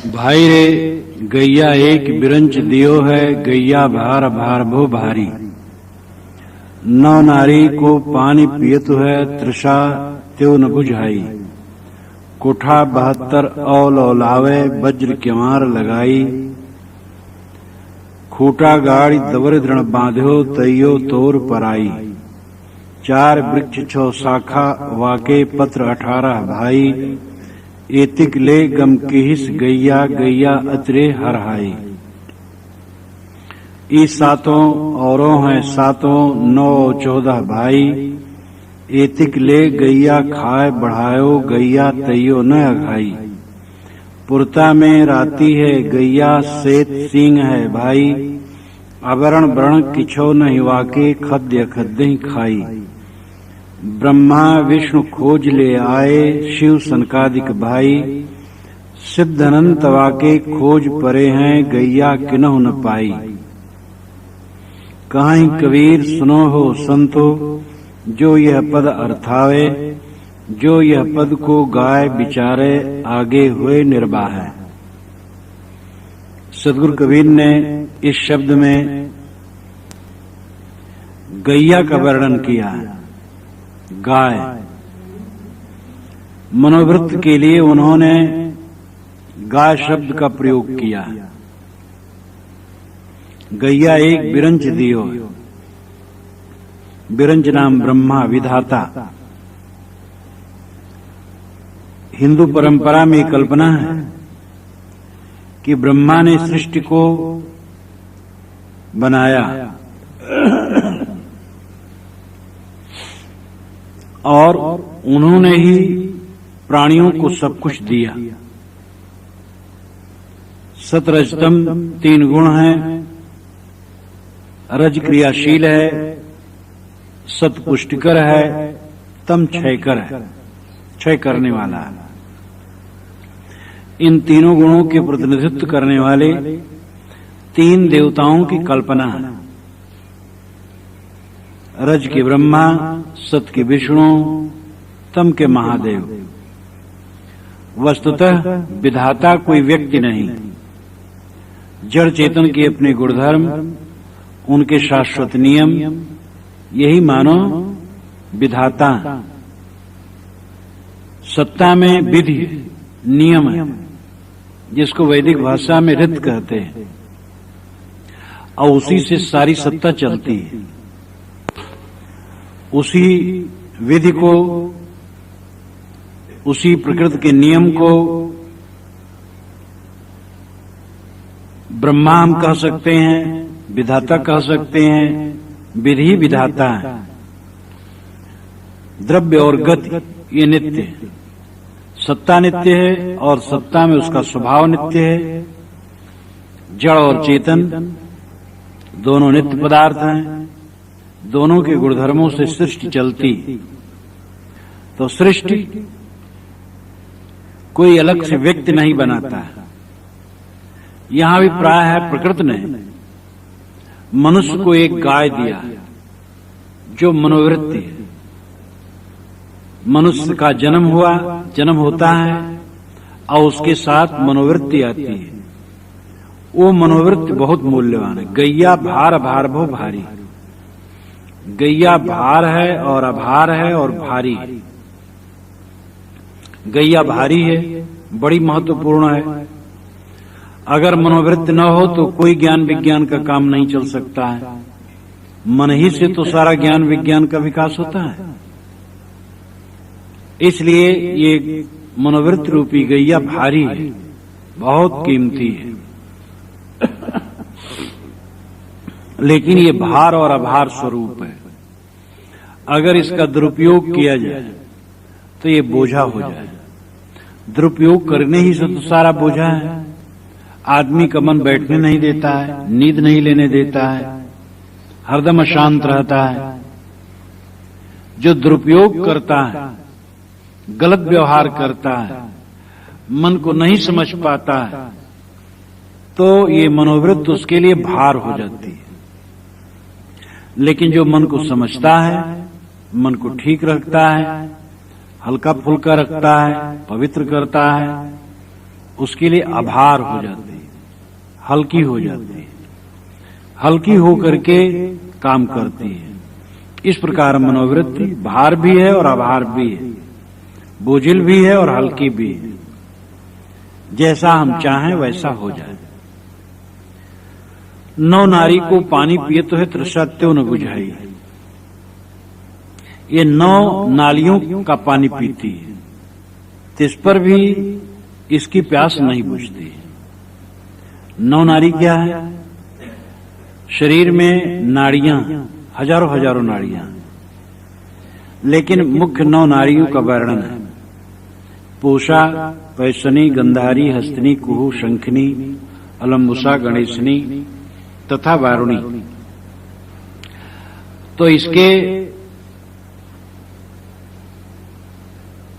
भाई रे गैया एक बिरंच दियो है, गैया भार भार भो भारी। नौ नारी को पानी पियत है, तृषा त्यो न बुझाई। कोठा 72 औल औलावे, वज्र क्यमार लगाई। खूटा गाड़ी दवर दृढ़ बांध्यो, तैयो तोर पराई। 4 वृक्ष 6 शाखा, वाके पत्र 18 भाई। एतिक ले गम किहिस गैया, गैया अतरे हरहाई। ई सातों औरों हैं सातों, 9 14 भाई। एतिक ले गैया खाए बढ़ायो, गैया तैयो न अघाई। पुरता में राती है गैया, सेत सींग है भाई। आवरण व्रण किछो नहीं वाके, खद्य खद्य खाई। ब्रह्मा विष्णु खोज ले आए, शिव सनकादिक भाई। सिद्धनंत वाके खोज परे हैं, गैया किन्हु न पाई। कहीं कबीर सुनो हो संतो, जो यह पद अर्थावे। जो यह पद को गाय विचारे, आगे हुए निर्वाह है। सदगुरु कबीर ने इस शब्द में गैया का वर्णन किया है। गाय मनोवृत्त के लिए उन्होंने गाय शब्द का प्रयोग किया है। गैया एक बिरंच दियो। बिरंच नाम ब्रह्मा विधाता। हिंदू परंपरा में कल्पना है कि ब्रह्मा ने सृष्टि को बनाया और उन्होंने ही प्राणियों को सब कुछ दिया। सतरजतम 3 गुण हैं। रज क्रियाशील है, सत पुष्टिकर है, तम क्षयकर है, क्षय करने वाला है। इन तीनों गुणों के प्रतिनिधित्व करने वाले 3 देवताओं की कल्पना है। रज के ब्रह्मा, सत के विष्णु, तम के महादेव। वस्तुतः विधाता कोई व्यक्ति नहीं, जड़ चेतन के अपने गुणधर्म, उनके शाश्वत नियम, यही मानो विधाता। सत्ता में विधि नियम है, जिसको वैदिक भाषा में ऋत कहते हैं, और उसी से सारी सत्ता चलती है। उसी विधि को, उसी प्रकृति के नियम को ब्रह्मा हम कह सकते हैं, विधाता कह सकते हैं। विधि विधाता है। द्रव्य और गति ये नित्य है। सत्ता नित्य है और सत्ता में उसका स्वभाव नित्य है। जड़ और चेतन दोनों नित्य पदार्थ हैं। दोनों के गुणधर्मों से सृष्टि चलती। तो सृष्टि कोई अलग से व्यक्ति नहीं बनाता है। यहां भी प्राय है प्रकृति ने मनुष्य को एक गाय दिया, जो मनोवृत्ति है। मनुष्य का जन्म हुआ, जन्म होता है और उसके साथ मनोवृत्ति आती है। वो मनोवृत्ति बहुत मूल्यवान है। गैया भार भार भो भारी। गैया भार है और आभार है और भारी। गैया भारी है, बड़ी महत्वपूर्ण है। अगर मनोवृत्ति न हो तो कोई ज्ञान विज्ञान का काम नहीं चल सकता है। मन ही से तो सारा ज्ञान विज्ञान का विकास होता है। इसलिए ये मनोवृत्ति रूपी गैया भारी है, बहुत कीमती है। लेकिन ये भार और आभार स्वरूप है। अगर इसका दुरुपयोग किया जाए तो ये बोझा हो जाए। दुरुपयोग करने ही से तो सारा बोझा है। आदमी का मन बैठने नहीं देता है, नींद नहीं लेने देता है, हरदम अशांत रहता है। जो दुरुपयोग करता है, गलत व्यवहार करता है, मन को नहीं समझ पाता है, तो ये मनोवृत्ति उसके लिए भार हो जाती है। लेकिन जो मन को समझता है, मन को ठीक रखता है, हल्का फुल्का रखता है, पवित्र करता है, उसके लिए आभार हो जाती है, हल्की हो जाती है, हल्की होकर के काम करती है। इस प्रकार मनोवृत्ति भार भी है और आभार भी है, बोझिल भी है और हल्की भी है। जैसा हम चाहें वैसा हो जाए। नौ नारी को पानी पिए तो है तृषा त्यों न बुझाई। ये 9 नालियों का पानी पीती है, तो इस पर भी इसकी प्यास नहीं बुझती। 9 नारी क्या है? शरीर में नाड़ियां, हजारों हजारों नाड़ियां, लेकिन मुख्य 9 नाड़ियों का वर्णन है। पूषा, पैसनी, गंधारी, हस्तिनी, कुहू, शंखनी, अलम्बुसा, गणेशनी तथा वारुणी। तो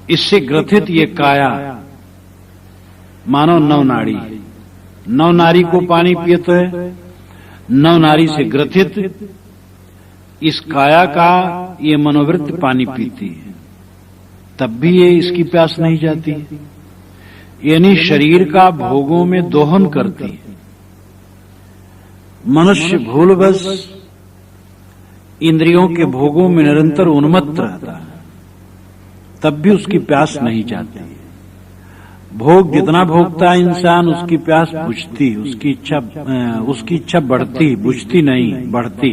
इससे ग्रथित ये काया मानो 9 नाड़ी। 9 नारी को पानी पिए तो है, 9 नारी से ग्रथित इस काया का ये मनोवृत्ति पानी पीती है, तब भी ये इसकी प्यास नहीं जाती। यानी शरीर का भोगों में दोहन करती है। मनुष्य भूलवश इंद्रियों के भोगों में निरंतर उन्मत्त रहता है, तब भी उसकी प्यास नहीं जाती। भोग जितना भोगता है इंसान, उसकी प्यास बुझती, उसकी इच्छा बढ़ती, बुझती नहीं, बढ़ती।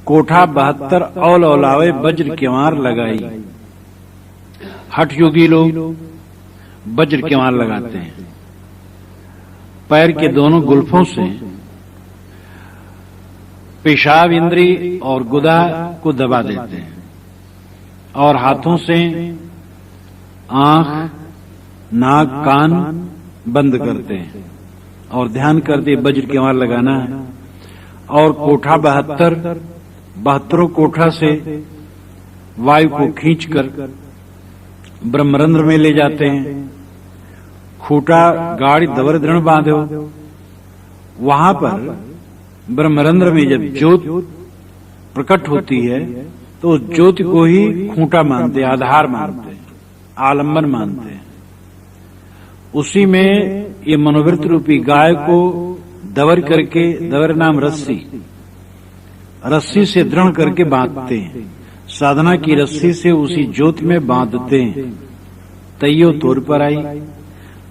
कोठा 72 औल औलावे वज्र क्यवार लगाई। हठ योगी लोग वज्र क्यवार लगाते हैं, पैर के दोनों गुल्फों से पेशाब इंद्री और गुदा को दबा देते हैं और हाथों से आंख, नाक, कान बंद करते हैं और ध्यान करते वज्र क्यवार लगाना है। और कोठा 72 कोठा से वायु को खींचकर ब्रह्मरंध्र में ले जाते हैं। खूटा गाड़ी दवर दृढ़ बांधो, वहां पर ब्रह्मरंध्र में जब ज्योत प्रकट होती है तो उस ज्योति को ही खूंटा मानते, आधार मानते, आलंबन मानते हैं। उसी में ये मनोवृत्ति रूपी गाय को दवर करके, दवर नाम रस्सी से दृढ़ करके बांधते हैं। साधना की रस्सी से उसी ज्योति में बांधते हैं। तैयो तोड़ पर आई,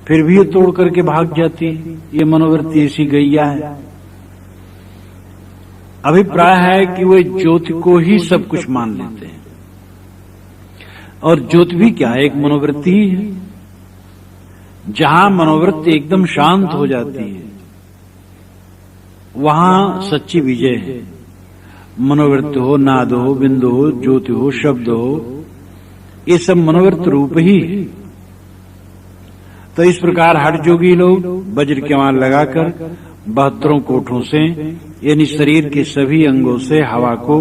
फिर भी ये तोड़ करके भाग जाती। ये मनोवृत्ति ऐसी गैया है। अभिप्राय है कि वे ज्योति को ही सब कुछ मान लेते हैं, और ज्योति भी क्या है? एक मनोवृत्ति ही है। जहां मनोवृत्ति एकदम शांत हो जाती है, वहां सच्ची विजय है। मनोवृत्ति हो, नाद हो, बिंदु हो, ज्योति हो, शब्द हो, ये सब मनोवृत्ति रूप ही है। तो इस प्रकार हठ जोगी लोग वज्र क्यवार लगाकर 72 कोठों से, यानी शरीर के सभी अंगों से हवा को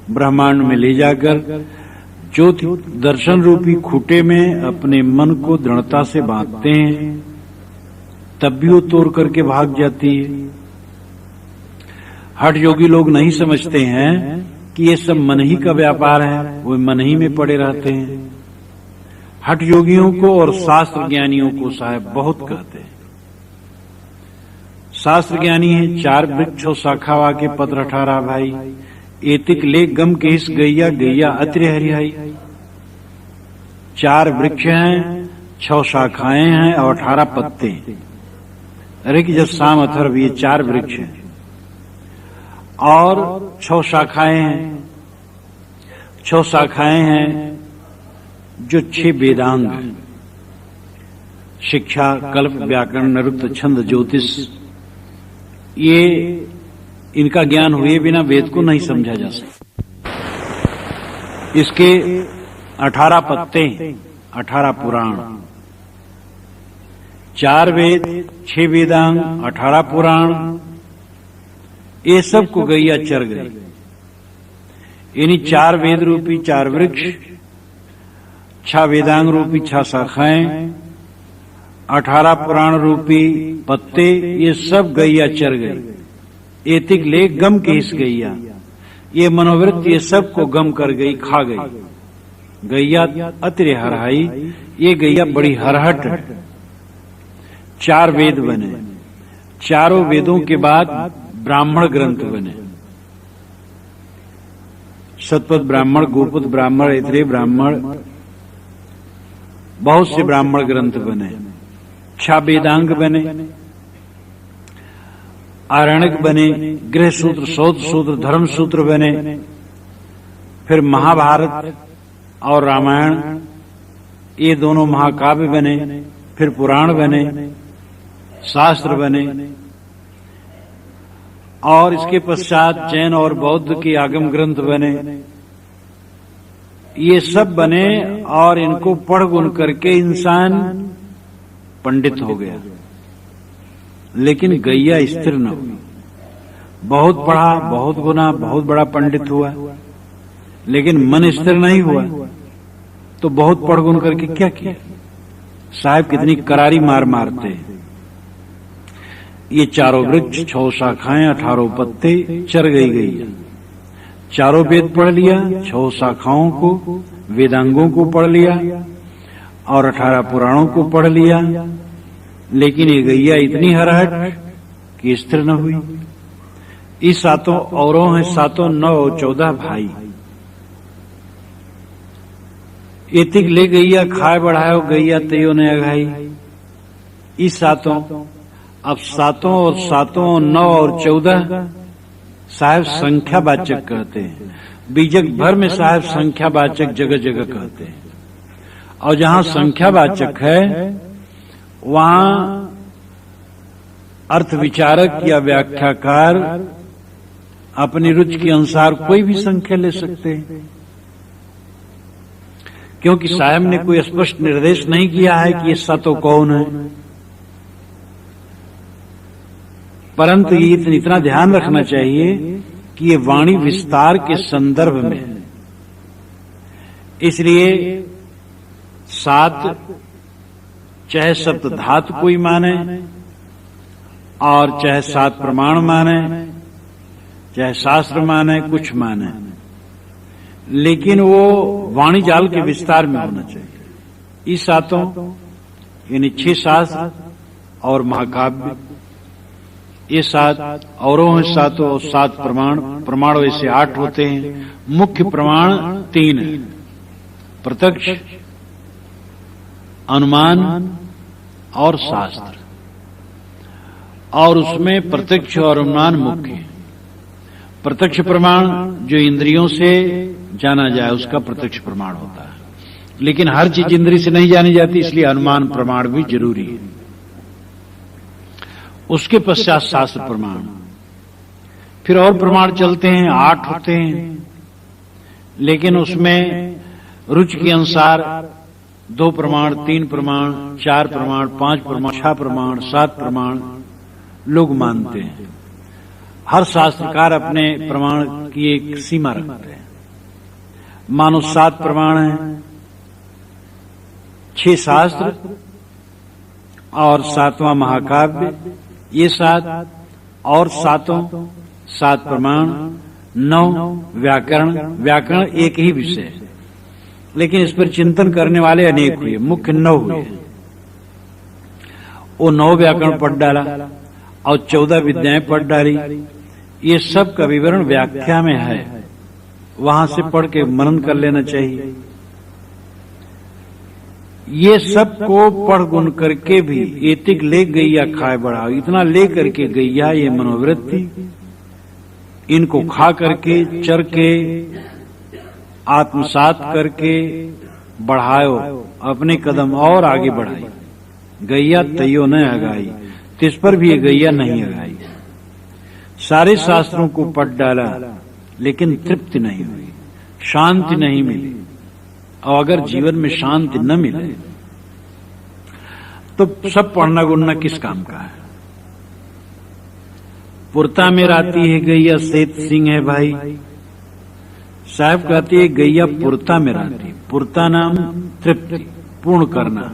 ब्रह्मांड में ले जाकर ज्योति दर्शन रूपी खूंटे में अपने मन को दृढ़ता से बांधते हैं, तब भी वो तोड़ करके भाग जाती है। हठ योगी लोग नहीं समझते हैं कि ये सब मन ही का व्यापार है, वो मन ही में पड़े रहते हैं। हठ योगियों को और शास्त्र ज्ञानियों को साहब बहुत कहते हैं। शास्त्र ज्ञानी है 4 वृक्षों शाखावा के पत्र 18 भाई, एतिक ले गम के इस गैया गैया अत्रि हरिहाई। 4 वृक्ष हैं, 6 शाखाएं हैं और 18 पत्ते। अरे कि जब साम अथर्व, ये 4 वृक्ष हैं और 6 शाखाएं हैं। 6 शाखाएं हैं जो 6 वेदांग, शिक्षा, कल्प, व्याकरण, निरुक्त, छंद, ज्योतिष, ये इनका ज्ञान हुए बिना वेद को नहीं समझा जा सकता। इसके 18 पत्ते, 18 पुराण, 4 वेद, 6 वेदांग, 18 पुराण, ये सब को गैया चर गई। यानी 4 वेद रूपी 4 वृक्ष, 6 वेदांग रूपी 6 शाखाएं, 18 पुराण रूपी पत्ते, ये सब गैया चर गई। एतिक ले गम के हिस गैया, ये मनोवृत्ति ये सब को गम कर गई, खा गई। गैया अति हरहाई, ये गैया बड़ी हरहट है। 4 वेद बने, चारों वेदों के बाद ब्राह्मण ग्रंथ बने, शतपथ ब्राह्मण, गोपद ब्राह्मण, ऐतरेय ब्राह्मण, बहुत से ब्राह्मण ग्रंथ बने, 6 वेदांग बने, आरण्यक बने, गृह सूत्र, शौच सूत्र, धर्म सूत्र बने, फिर महाभारत और रामायण ये दोनों महाकाव्य बने, फिर पुराण बने, शास्त्र बने, और इसके पश्चात जैन और बौद्ध के आगम ग्रंथ बने। ये सब बने और इनको पढ़ गुन करके इंसान पंडित हो गया, लेकिन गैया स्थिर न हुई। बहुत पढ़ा, बहुत गुना, बहुत बड़ा पंडित हुआ, लेकिन मन स्थिर नहीं हुआ, तो बहुत पढ़ गुन करके क्या किया? साहब कितनी करारी मार मारते हैं। ये 4 वृक्ष, 6 शाखाएं, 18 पत्ते, चर गई गैया। 4 वेद पढ़ लिया, 6 शाखाओं को, वेदांगों को पढ़ लिया और 18 पुराणों को पढ़ लिया, लेकिन ये गैया इतनी हरहट कि स्थिर न हुई। इस 7 औरों हैं, 7 9 और 14 भाई। एतिक ले गैया खाए बढ़ायो, गैया तयो ने अघाई। इस 7 अब 7 और 7 9 और 14 साहब संख्यावाचक कहते हैं। बीजक भर में साहब संख्यावाचक जगह जगह कहते हैं, और जहां संख्यावाचक है वहां अर्थ विचारक या व्याख्याकार अपनी रुचि के अनुसार कोई भी संख्या ले सकते हैं, क्योंकि साहब ने कोई स्पष्ट निर्देश नहीं किया है कि ये 7 कौन है। परंतु ये इतना ध्यान रखना चाहिए कि ये वाणी विस्तार के संदर्भ में है, इसलिए 7 चाहे सप्त धातु कोई माने और चाहे 7 प्रमाण माने, चाहे शास्त्र माने, कुछ माने, लेकिन वो वाणी जाल के विस्तार में होना चाहिए। इस 7 यानी 6 शास्त्र और महाकाव्य, ये 7 औरों हैं 7 और 7 प्रमाण। प्रमाण वैसे 8 होते हैं, मुख्य प्रमाण 3 है, प्रत्यक्ष, अनुमान और शास्त्र, और उसमें प्रत्यक्ष और अनुमान मुख्य है। प्रत्यक्ष प्रमाण जो इंद्रियों से जाना जाए उसका प्रत्यक्ष प्रमाण होता है, लेकिन हर चीज इंद्रिय से नहीं जानी जाती, इसलिए अनुमान प्रमाण भी जरूरी है। उसके पश्चात शास्त्र प्रमाण, फिर और प्रमाण चलते हैं, 8 होते हैं, लेकिन उसमें रुचि के अनुसार 2 प्रमाण, 3 प्रमाण, 4 प्रमाण, 5 प्रमाण, 6 प्रमाण, 7 प्रमाण लोग मानते हैं। हर शास्त्रकार अपने प्रमाण की एक सीमा रखते हैं। मानो 7 प्रमाण है, 6 शास्त्र और 7वां महाकाव्य, ये 7 और 7 प्रमाण, 9 व्याकरण। व्याकरण एक ही विषय है, लेकिन इस पर चिंतन करने वाले अनेक हुए, मुख्य 9 हुए। वो 9 व्याकरण पढ़ डाला और 14 विद्याएं पढ़ डाली। ये सब का विवरण व्याख्या में है, वहां से पढ़ के मनन कर लेना चाहिए। ये सब को पढ़ गुन करके भी एतिक ले गैया खाए बढ़ाओ, इतना ले करके गैया ये मनोवृत्ति इनको खा करके, चर के, आत्मसात करके बढ़ायो, अपने कदम और आगे बढ़ाई। गैया तैयो न अगाई, तिस पर भी ये गैया नहीं अगाई। सारे शास्त्रों को पढ़ डाला, लेकिन तृप्ति नहीं हुई, शांति नहीं मिली। और अगर जीवन में शांति न मिले तो सब पढ़ना गुनना किस काम का है। पुरता में राती है गैया, सेत सिंह है भाई। साहब कहती है गैया पुरता में राती। पुरता नाम तृप्ति, पूर्ण करना।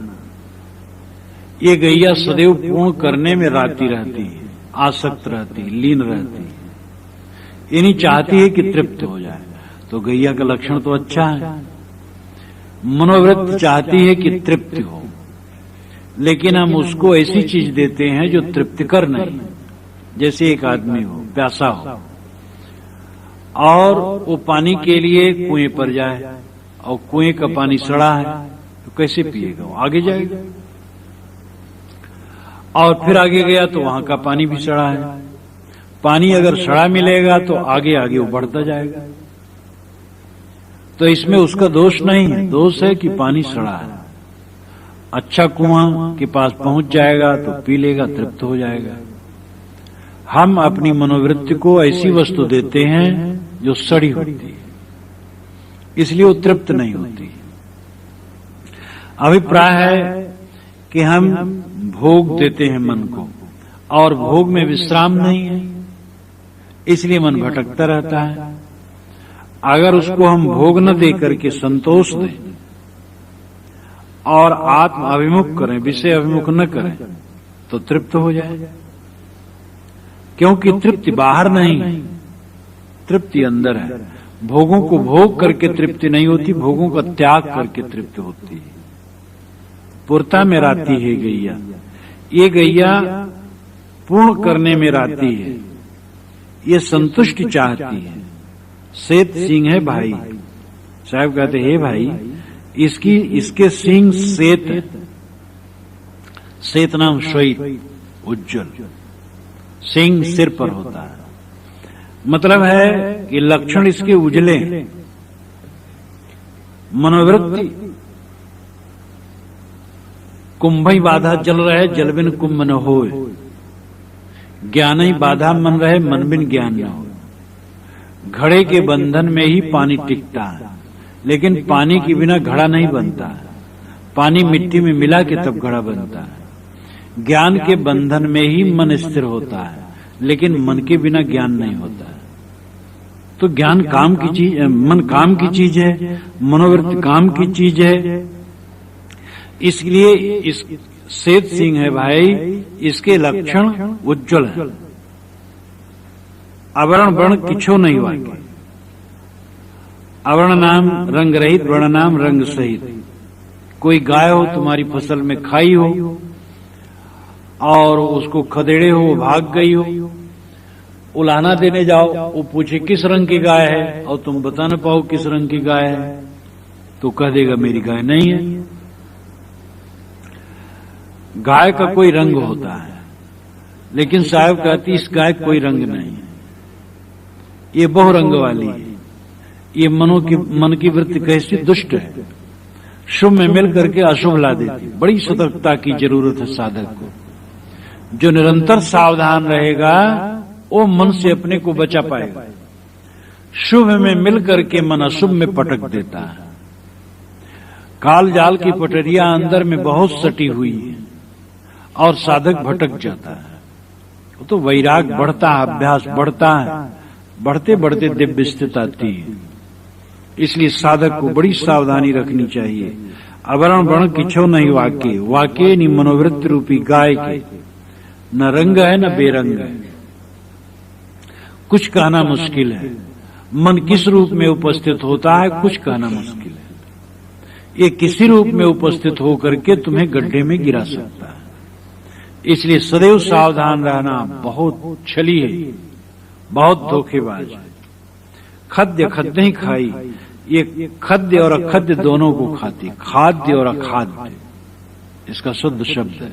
ये गैया सदैव पूर्ण करने में राती रहती है, आसक्त रहती, लीन रहती, ये नहीं चाहती है कि तृप्त हो जाए। तो गैया का लक्षण तो अच्छा है, मनोवृत्ति चाहती है कि तृप्ति हो, लेकिन हम उसको ऐसी चीज देते हैं जो तृप्तिकर नहीं। जैसे एक आदमी हो, प्यासा हो, और वो पानी के लिए कुएं पर जाए और कुएं का पानी सड़ा है, तो कैसे पिएगा? वो आगे जाएगा, और फिर आगे गया तो वहां का पानी भी सड़ा है। पानी अगर सड़ा मिलेगा तो आगे आगे वो बढ़ता जाएगा। तो इसमें उसका दोष नहीं है, दोष है कि पानी सड़ा है। अच्छा कुआं के पास पहुंच जाएगा तो पी लेगा, तृप्त हो जाएगा। हम अपनी मनोवृत्ति को ऐसी वस्तु देते हैं जो सड़ी होती है, इसलिए वो तृप्त नहीं होती। अभिप्राय है कि हम भोग देते हैं मन को, और भोग में विश्राम नहीं है, इसलिए मन भटकता रहता है। अगर उसको हम भोग न दे करके संतोष दें और आत्म अभिमुख करें, विषय अभिमुख न करें, तो तृप्त हो जाए। क्योंकि तृप्ति बाहर नहीं है, तृप्ति अंदर है। भोगों को भोग करके तृप्ति नहीं होती, भोगों का त्याग करके तृप्ति होती है। पूर्णता में राती है गैया, ये गैया पूर्ण करने में राती है, ये संतुष्टि चाहती है। श्वेत सिंह है भाई, साहब कहते हे भाई, इसके सिंह श्वेत है, श्वेत नाम श्वेत, उज्जवल। सिंह सिर पर होता है, मतलब है कि लक्षण इसके उजले। मनोवृत्ति कुंभई बाधा जल रहे, जल बिन कुंभ न होए। ज्ञान ही बाधा मन रहे, मन बिन ज्ञान न हो। घड़े के बंधन में ही पानी टिकता है, लेकिन पानी के बिना घड़ा नहीं बनता है। पानी मिट्टी में मिला के तब घड़ा बनता है। ज्ञान के बंधन में ही मन स्थिर होता है, लेकिन मन के बिना ज्ञान नहीं होता है। तो ज्ञान काम की चीज, मन काम की चीज है, मनोवृत्ति काम की चीज है। इसलिए इस श्वेत सिंह है भाई, इसके लक्षण उज्जवल है। आवरण वर्ण किछो नहीं वाके, आवरण नाम रंग रहित, वर्ण नाम रंग सहित। कोई गाय हो तुम्हारी फसल में खाई हो और उसको खदेड़े हो, भाग गई हो, उलाना देने जाओ, वो पूछे किस रंग की गाय है, और तुम बता न पाओ किस रंग की गाय है, तो कह देगा मेरी गाय नहीं है। गाय का कोई रंग होता है, लेकिन साहब कहती इस गाय कोई रंग नहीं है, ये बहुरंग वाली है। ये मन की वृत्ति कैसी दुष्ट है, शुभ में मिल करके अशुभ ला देती। बड़ी सतर्कता की जरूरत है साधक को। जो निरंतर सावधान रहेगा वो मन से अपने को बचा पाएगा। शुभ में मिल करके मन अशुभ में पटक देता है। काल जाल की पटरिया अंदर में बहुत सटी हुई है और साधक भटक जाता है। तो वैराग बढ़ता है, अभ्यास बढ़ता है, बढ़ते बढ़ते दिव्य स्थिति आती है। इसलिए साधक को बड़ी सावधानी रखनी चाहिए। आवरण वर्ण किछो नहीं वाक्य, वाक्य नि मनोवृत्ति रूपी गाय के, न रंग है न बेरंग है। कुछ कहना मुश्किल है, मन किस रूप में उपस्थित होता है कुछ कहना मुश्किल है। ये किसी रूप में उपस्थित होकर के तुम्हें गड्ढे में गिरा सकता है। इसलिए सदैव सावधान रहना। बहुत छली है, बहुत धोखेबाज है। खाद्य खद्य ही खाई, ये खाद्य और अखाद्य दोनों को खाती, खाद्य और अखाद्य इसका शुद्ध शब्द है।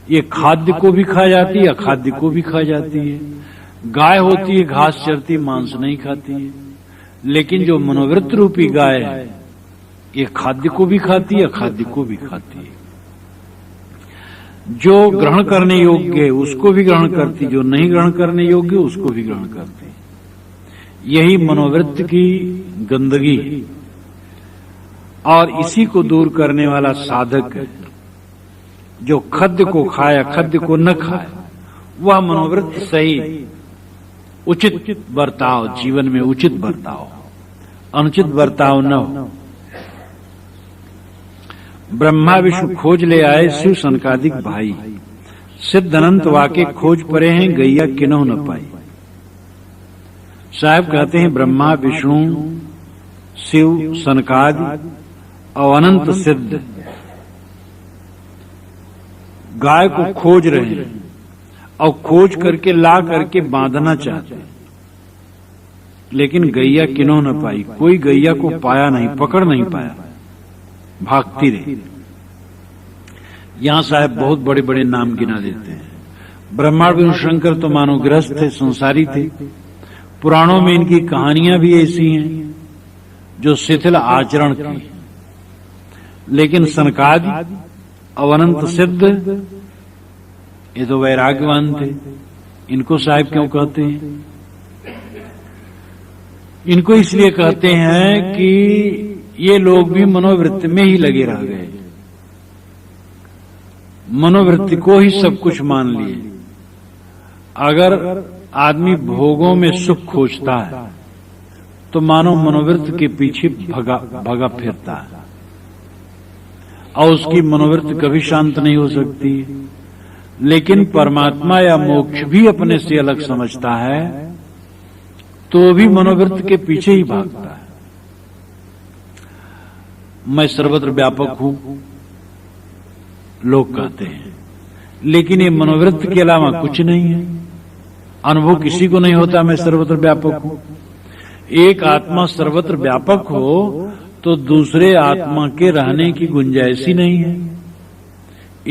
ये खाद्य को भी खा जाती है, अखाद्य को भी खा जाती है। गाय होती है घास चरती, मांस नहीं खाती है। लेकिन जो मनोवृत्ति रूपी गाय है ये खाद्य को भी खाती है, अखाद्य को भी खाती है। जो ग्रहण करने योग्य है उसको भी ग्रहण करती, जो नहीं ग्रहण करने योग्य उसको भी ग्रहण करती। यही मनोवृत्ति की गंदगी है और इसी को दूर करने वाला साधक है। जो खाद्य को खाए, खाद्य को न खाए, वह मनोवृत्ति सही, उचित बर्ताव, जीवन में उचित बर्ताव, अनुचित बर्ताव न हो। ब्रह्मा विष्णु खोज ले आए शिव सनकादिक भाई, सिद्ध अनंत वाके खोज परे हैं गैया किन्हों न पाई। साहब कहते हैं ब्रह्मा विष्णु शिव सनकादि और अनंत सिद्ध गाय को खोज रहे हैं और खोज करके ला करके बांधना चाहते हैं, लेकिन गैया किन्हों न पाई, कोई गैया को पाया नहीं, पकड़ नहीं पाया, भागती रही। यहां साहब बहुत बड़े बड़े नाम गिना देते हैं। ब्रह्मांड विष्णु शंकर तो मानो गृहस्थ थे, संसारी थे। पुराणों में इनकी कहानियां भी ऐसी हैं जो शिथिल आचरण की, लेकिन सनकादि और अनंत सिद्ध ये तो वैराग्यवान थे। इनको साहिब क्यों कहते हैं? इनको इसलिए कहते हैं कि ये लोग भी मनोवृत्ति में ही लगे रह गए, मनोवृत्ति को ही सब कुछ मान लिए। अगर आदमी भोगों में सुख खोजता है तो मानो मनोवृत्ति के पीछे भगा फिरता है और उसकी मनोवृत्ति कभी शांत नहीं हो सकती। लेकिन परमात्मा या मोक्ष भी अपने से अलग समझता है तो भी मनोवृत्ति के पीछे ही भागता है। मैं सर्वत्र व्यापक हूं लोग कहते हैं, लेकिन ये मनोवृत्ति के अलावा कुछ नहीं है। अनुभव किसी को नहीं होता मैं सर्वत्र व्यापक हूं। एक आत्मा सर्वत्र व्यापक हो तो दूसरे आत्मा के रहने की गुंजाइश ही नहीं है।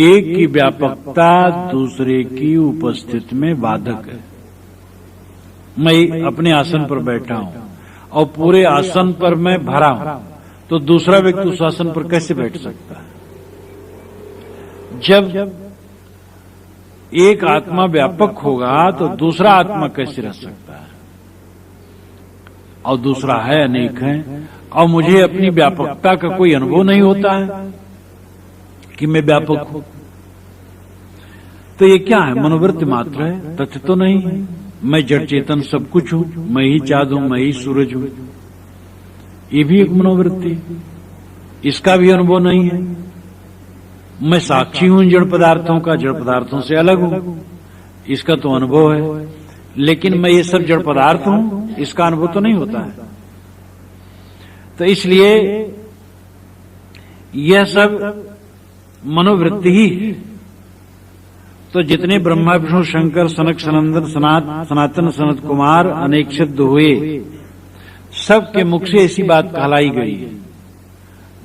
एक की व्यापकता दूसरे की उपस्थिति में बाधक है। मैं अपने आसन पर बैठा हूं और पूरे आसन पर मैं भरा हूं, तो दूसरा व्यक्ति उस आसन पर कैसे बैठ सकता है? जब एक आत्मा व्यापक होगा तो दूसरा आत्मा कैसे रह सकता है? और दूसरा है, अनेक है, और मुझे अपनी व्यापकता का कोई अनुभव नहीं होता है कि मैं व्यापक हूं। तो ये क्या है? मनोवृत्ति मात्र है, तथ्य तो नहीं है। मैं जड़ चेतन सब कुछ हूं, मैं ही चाँद हूं, मैं ही सूरज हूं, ये भी एक मनोवृत्ति, इसका भी अनुभव नहीं है। मैं साक्षी हूं जड़ पदार्थों का, जड़ पदार्थों से अलग हूं, इसका तो अनुभव है। लेकिन मैं ये सब जड़ पदार्थ हूं, इसका अनुभव तो नहीं होता है। तो इसलिए यह सब मनोवृत्ति ही है। तो जितने ब्रह्मा विष्णु शंकर सनक सनंदन सनातन सनत कुमार अनेक सिद्ध हुए, सबके मुख से ऐसी बात कहलाई गई है,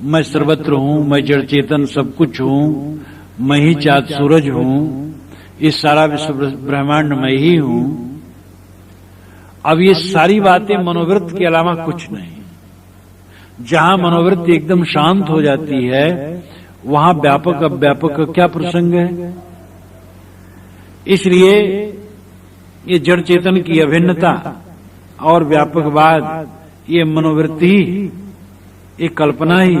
मैं सर्वत्र हूं, मैं जड़ चेतन सब कुछ हूं, मैं ही चाँद सूरज हूं, इस सारा विश्व ब्रह्मांड मैं ही हूं। अब ये सारी बातें मनोवृत्ति के अलावा कुछ नहीं। जहां मनोवृत्ति एकदम शांत हो जाती है वहां व्यापक अव्यापक का क्या प्रसंग है? इसलिए ये जड़ चेतन की अभिन्नता और व्यापकवाद ये मनोवृत्ति ही, ये कल्पना ही।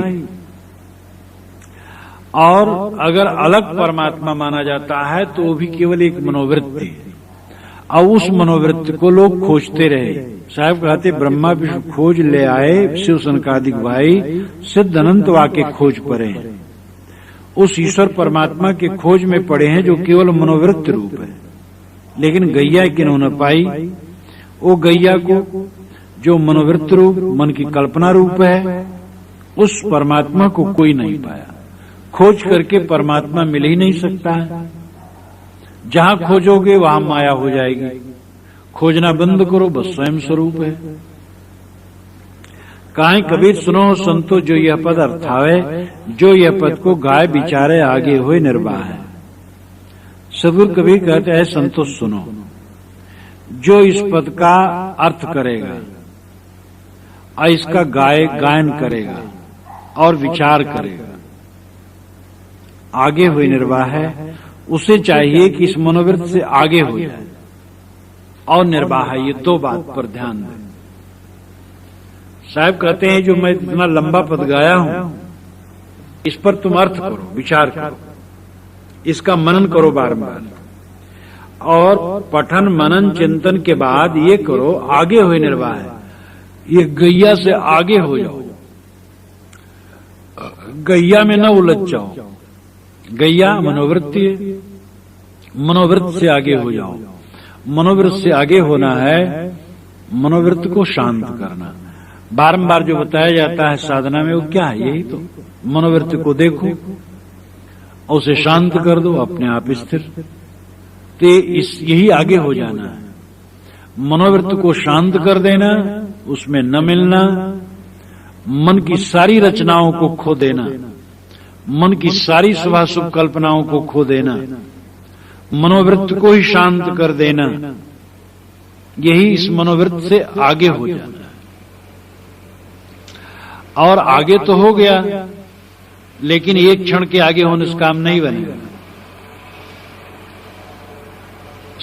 और अगर अलग परमात्मा माना जाता है तो वो भी केवल एक मनोवृत्ति है, और उस मनोवृत्ति को लोग खोजते रहे। साहब कहते ब्रह्मा विष्णु खोज ले आए, शिव सनकादिक भाई सिद्ध अनंत वाके खोज पड़े, उस ईश्वर परमात्मा के खोज में पड़े हैं जो केवल मनोवृत्ति रूप है। लेकिन गैया किन्हों न पाई, वो गैया को जो मनोवृत्ति रूप मन की कल्पना रूप है, उस परमात्मा को कोई नहीं पाया। खोज करके परमात्मा मिल ही नहीं सकता है। जहां खोजोगे वहां माया हो जाएगी। खोजना बंद करो, बस स्वयं स्वरूप है। काहे कबीर सुनो संतो जो यह पद अर्थावे, जो यह पद को गाय बिचारे आगे हुए निर्वाह है। सदगुरु कबीर कहते हैं संतो सुनो, जो इस पद का अर्थ करेगा और इसका गायन करेगा और विचार करेगा, आगे हुए निर्वाह है। उसे चाहिए कि इस मनोवृत्ति से आगे हो जाए और निर्वाह है। ये दो बात पर ध्यान दें। साहब कहते हैं जो मैं इतना लंबा पद गाया हूं, इस पर तुम अर्थ करो, विचार करो, इसका मनन करो बार-बार, और पठन मनन चिंतन के बाद ये करो, आगे हुए निर्वाह है। ये गैया से आगे हो जाओ, गैया में न उलझ जाओ। गैया मनोवृत्ति है, मनोवृत्ति से आगे हो जाओ। मनोवृत्ति से आगे होना है, मनोवृत्ति को शांत करना। बारंबार जो बताया जाता है साधना में, वो क्या है? यही तो मनोवृत्ति को देखो और उसे शांत कर दो, अपने आप स्थिर। तो यही आगे हो जाना है। मनोवृत्ति को शांत कर देना, उसमें न मिलना, मन की सारी रचनाओं को खो देना, मन की सारी शुभाशुभ कल्पनाओं को खो देना, मनोवृत्ति को ही शांत कर देना, यही इस मनोवृत्ति से आगे हो जाना है। और आगे तो हो गया, लेकिन एक क्षण के आगे होने से काम नहीं बनेगा।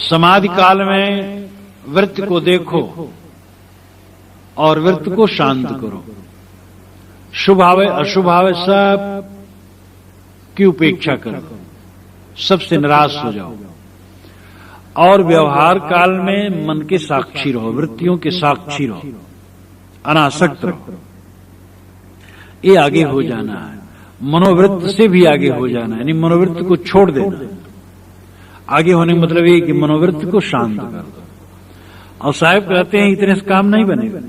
समाधि काल में वृत्ति को देखो और वृत्ति को शांत करो। शुभ आवे अशुभ आवे सब की उपेक्षा करो, सबसे निराश हो जाओ। और व्यवहार काल में मन के साक्षी रहो, वृत्तियों के साक्षी रहो, अनासक्त रहो। ये आगे हो जाना है। मनोवृत्ति से भी आगे हो जाना है, यानी मनोवृत्ति को छोड़ देना। आगे होने का मतलब ये कि मनोवृत्ति को शांत कर दो। और साहब कहते हैं इतने से काम नहीं बनेगा,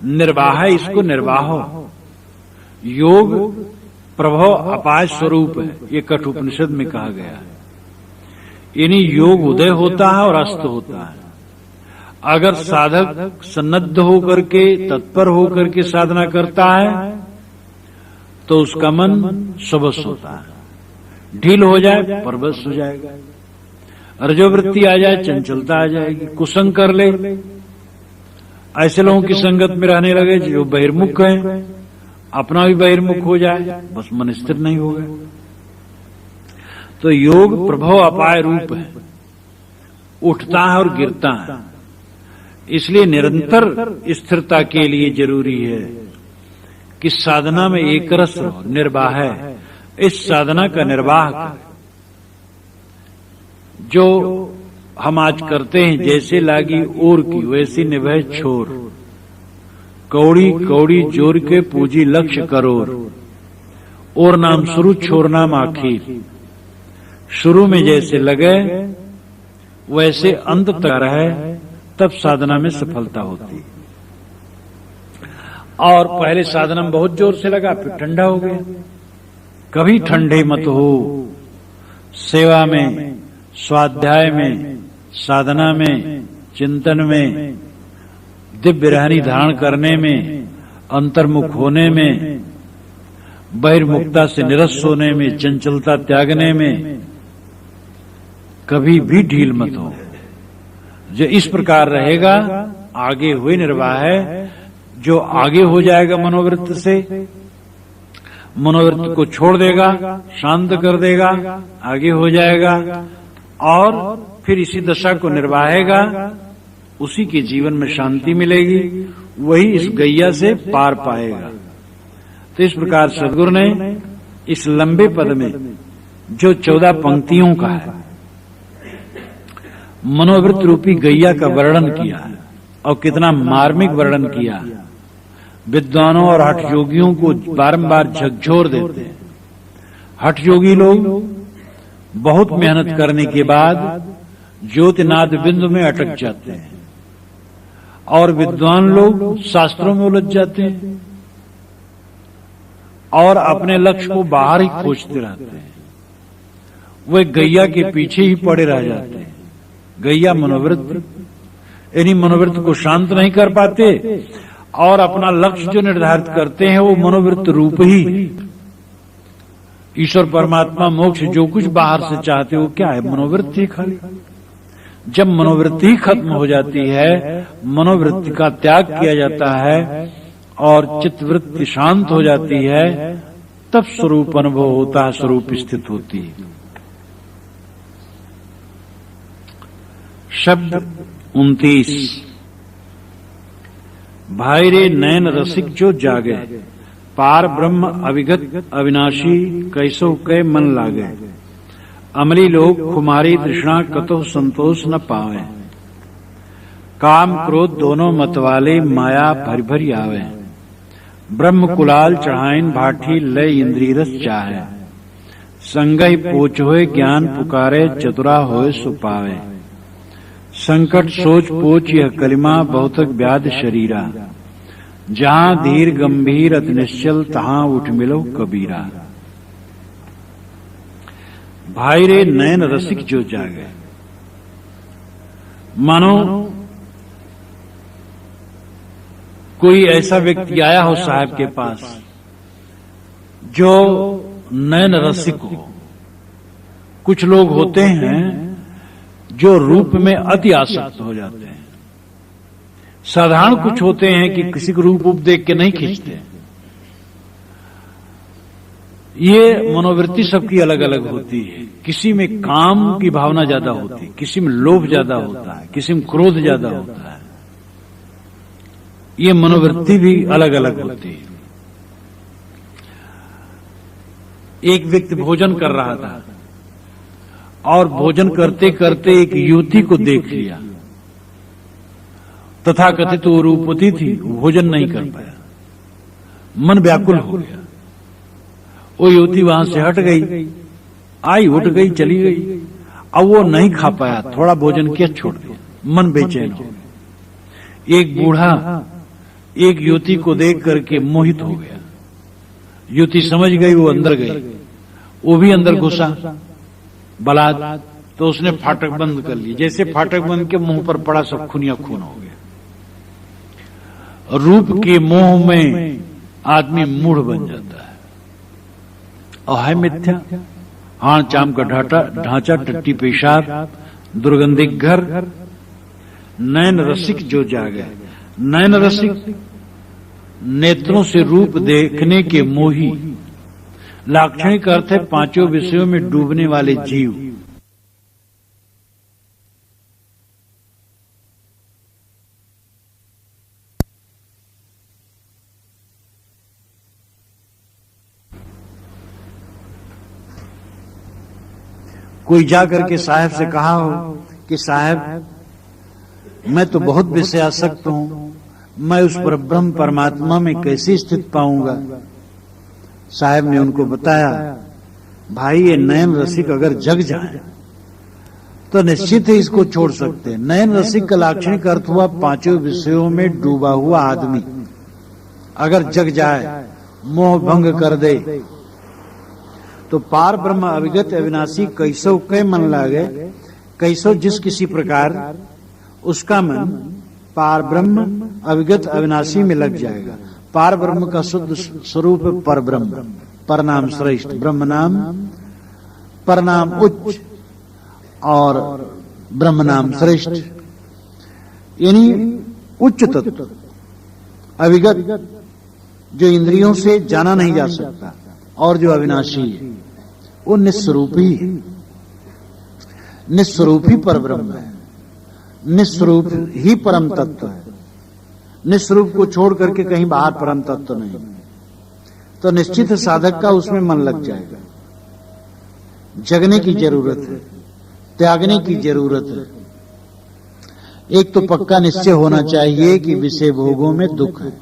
निर्वाह है, इसको निर्वाहो। योग प्रभव अपाय स्वरूप है, ये कठोपनिषद में कहा गया है। यानी योग उदय होता है और अस्त होता है। अगर साधक सन्नद्ध होकर के, तत्पर होकर के साधना करता है तो उसका मन सबस होता है। ढील हो जाए परबस हो जाएगा, रजोवृत्ति आ जाए चंचलता आ जाएगी, कुसंग कर ले। ऐसे लोगों की संगत में रहने लगे जो बहिर्मुख हैं, अपना भी बहिर्मुख हो जाए, बस मन स्थिर नहीं होगा। तो योग प्रभव अपाय रूप है, उठता है और गिरता है। इसलिए निरंतर स्थिरता के लिए जरूरी है कि साधना में एक रस रहो, निर्वाह है। इस साधना का निर्वाह कर, जो हम आज करते हैं, जैसे लागी ओर की वैसी निभे छोर, कौड़ी कौड़ी जोर के पूजी लक्ष्य करोर, और नाम शुरू छोर नाम आखिर। शुरू में जैसे लगे वैसे अंत तक रहे, तब साधना में सफलता होती है। और पहले साधना में बहुत जोर से लगा, फिर ठंडा हो गया। कभी ठंडे मत हो। सेवा में, स्वाध्याय में, साधना में, चिंतन में, दिव्य रहनी धारण करने में, अंतर्मुख होने में, बहिर्मुखता से निरस्त होने में, चंचलता त्यागने में कभी भी ढील मत हो। जो इस प्रकार रहेगा आगे हुए निर्वाह है। जो आगे हो जाएगा मनोवृत्ति से, मनोवृत्ति को छोड़ देगा, शांत कर देगा, आगे हो जाएगा और फिर इसी दशा को निर्वाहेगा, उसी के जीवन में शांति मिलेगी, वही इस गैया से पार पाएगा। तो इस प्रकार सद्गुरु ने इस लंबे पद में जो 14 पंक्तियों का है, मनोवृत्ति रूपी गैया का वर्णन किया है। और कितना मार्मिक वर्णन किया। विद्वानों और हठ योगियों को बारंबार झकझोर देते हैं। हठ योगी लोग बहुत मेहनत करने के बाद ज्योतिनाद बिंदु में अटक जाते हैं, और विद्वान लोग शास्त्रों में उलझ जाते हैं और अपने लक्ष्य को बाहर ही खोजते रहते हैं। वे गैया के पीछे ही पड़े रह जाते हैं। गैया मनोवृत्ति, यानी मनोवृत्ति को शांत नहीं कर पाते और अपना लक्ष्य जो निर्धारित करते हैं वो मनोवृत्ति रूप ही ईश्वर परमात्मा मोक्ष जो कुछ बाहर से चाहते हो क्या है, मनोवृत्ति खाली। जब मनोवृत्ति खत्म हो जाती है, मनोवृत्ति का त्याग किया जाता है और चित्तवृत्ति शांत हो जाती है, तब स्वरूप अनुभव होता है, स्वरूप स्थित होती है। शब्द 29। भाई रे नयन रसिक जो जागे, पार ब्रह्म अविगत अविनाशी, कैसो कै मन लागे। अमली लोग खुमारी तृष्णा कतो संतोष न पावे, काम क्रोध दोनों मतवाले माया भर भर आवे। ब्रह्म कुलाल चढ़ाइन भाठी लय इंद्रिय रस चाहे, संगहि पोच होए ज्ञान पुकारे चतुरा होए सुपावे। संकट सोच पोच यह कलिमा बहुतक व्याध शरीरा, जहां धीर गंभीर अति निश्चल तहां उठ मिलो कबीरा। भाई रे नयन रसिक जो जागे। मानो कोई ऐसा व्यक्ति आया हो साहब के पास जो नयन रसिक हो। कुछ लोग होते हैं जो रूप में अति आसक्त हो जाते हैं। साधारण कुछ होते हैं कि किसी को रूप देख के नहीं खींचते। ये मनोवृत्ति सबकी अलग अलग होती है। किसी में काम की भावना ज्यादा होती है, किसी में लोभ ज्यादा होता है, किसी में क्रोध ज्यादा होता है। ये मनोवृत्ति भी अलग अलग होती है। एक व्यक्ति भोजन कर रहा था और भोजन करते करते एक युवती को देख लिया। तथाकथित वो रूपवती थी, भोजन नहीं कर पाया, मन व्याकुल हो गया। वो युवती वहां से हट गई, आई उठ गई चली गई। अब वो नहीं खा पाया, थोड़ा भोजन किया छोड़ दिया, मन बेचैन हो गया। एक बूढ़ा एक युवती को देख करके मोहित हो गया। युवती समझ गई, वो अंदर गई, वो भी अंदर घुसा बलात्। तो उसने फाटक बंद कर लिया। जैसे फाटक बंद के मुंह पर पड़ा, सब खूनिया खून हो गया। रूप के मोह में आदमी मूढ़ बन जाता है और है मिथ्या। हाण चाम का ढांचा, टट्टी पेशाब, दुर्गंधिक घर। नयन रसिक जो जागे। नयन रसिक नेत्रों से रूप देखने के मोही। लाक्षणिक अर्थ है पांचों विषयों में डूबने वाले जीव। कोई जाकर के साहब से कहा हो कि साहब मैं तो बहुत विषयासक्त हूं, मैं उस पर ब्रह्म परमात्मा में कैसे स्थित पाऊंगा। साहब ने उनको बताया, भाई ये नयन रसिक अगर जग जाए तो निश्चित ही इसको छोड़ सकते हैं। नयन रसिक का लाक्षणिक अर्थ हुआ पांचों विषयों में डूबा हुआ आदमी अगर जग जाए, मोह भंग कर दे, तो पार ब्रह्म अविगत अविनाशी कैसो कै मन लागे। कैसो जिस किसी प्रकार उसका मन पार ब्रह्म अविगत अविनाशी में लग जाएगा। पार ब्रह्म का शुद्ध स्वरूप पर ब्रह्म, पर नाम श्रेष्ठ, ब्रह्म नाम पर नाम उच्च और ब्रह्म नाम श्रेष्ठ, यानी उच्च तत्व अविगत, जो इंद्रियों से जाना नहीं जा सकता, और जो अविनाशी है वो निस्वरूप ही है। निस्वरूप ही पर ब्रह्म है, निस्वरूप ही परम तत्व है। निस्वरूप को छोड़ करके कहीं बाहर परम तत्व नहीं, तो निश्चित साधक का उसमें मन लग जाएगा। जगने की जरूरत है, त्यागने की जरूरत है। एक तो पक्का निश्चय होना चाहिए कि विषय भोगों में दुख है।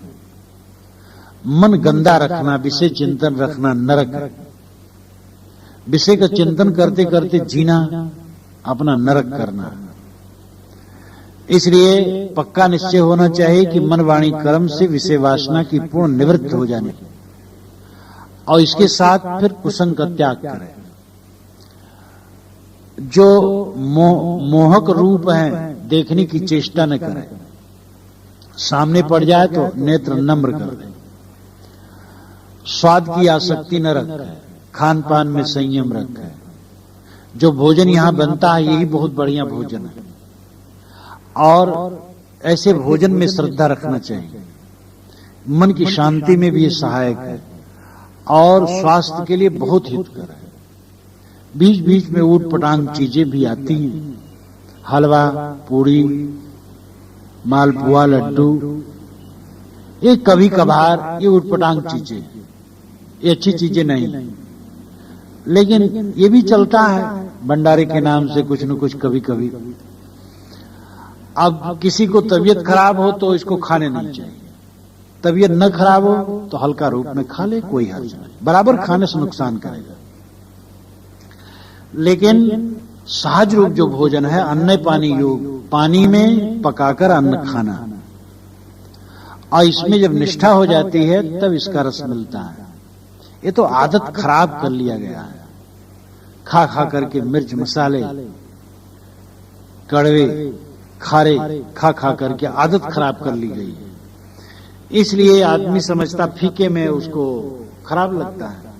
मन गंदा रखना, विषय चिंतन रखना नरक है। विषय का चिंतन करते करते जीना अपना नरक करना। इसलिए पक्का निश्चय होना चाहिए कि मन वाणी कर्म से विषय वासना की पूर्ण निवृत्त हो जाने, और इसके साथ फिर कुसंग का त्याग करें। जो मोहक रूप है देखने की चेष्टा न करें। सामने पड़ जाए तो नेत्र नम्र कर दें। स्वाद की आसक्ति न रखें, खान पान में संयम रखें। जो भोजन यहां बनता है यही बहुत बढ़िया भोजन है, और ऐसे भोजन में श्रद्धा रखना चाहिए। मन की शांति में भी ये सहायक है और स्वास्थ्य के लिए बहुत हितकर है। बीच बीच में ऊट पटांग चीजें भी आती हैं, हलवा, पूड़ी, मालपुआ, लड्डू, ये कभी कभार ये ऊट पटांग चीजें, ये अच्छी चीजें नहीं, लेकिन ये भी चलता है भंडारे के नाम से कुछ न कुछ कभी कभी। अब किसी को तबीयत खराब हो तो इसको खाने नहीं चाहिए, तबीयत न खराब हो तो हल्का रूप में खा ले, कोई हर्ज नहीं। बराबर खाने से नुकसान करेगा, लेकिन सहज रूप जो भोजन है, अन्न पानी योग, पानी में पकाकर अन्न खाना और इसमें जब निष्ठा हो जाती है तब इसका रस मिलता है। ये तो आदत खराब कर लिया गया है, खा खा करके मिर्च मसाले कड़वे खारे खा खा करके आदत खराब कर ली गई है। इसलिए आदमी समझता फीके में उसको खराब लगता है।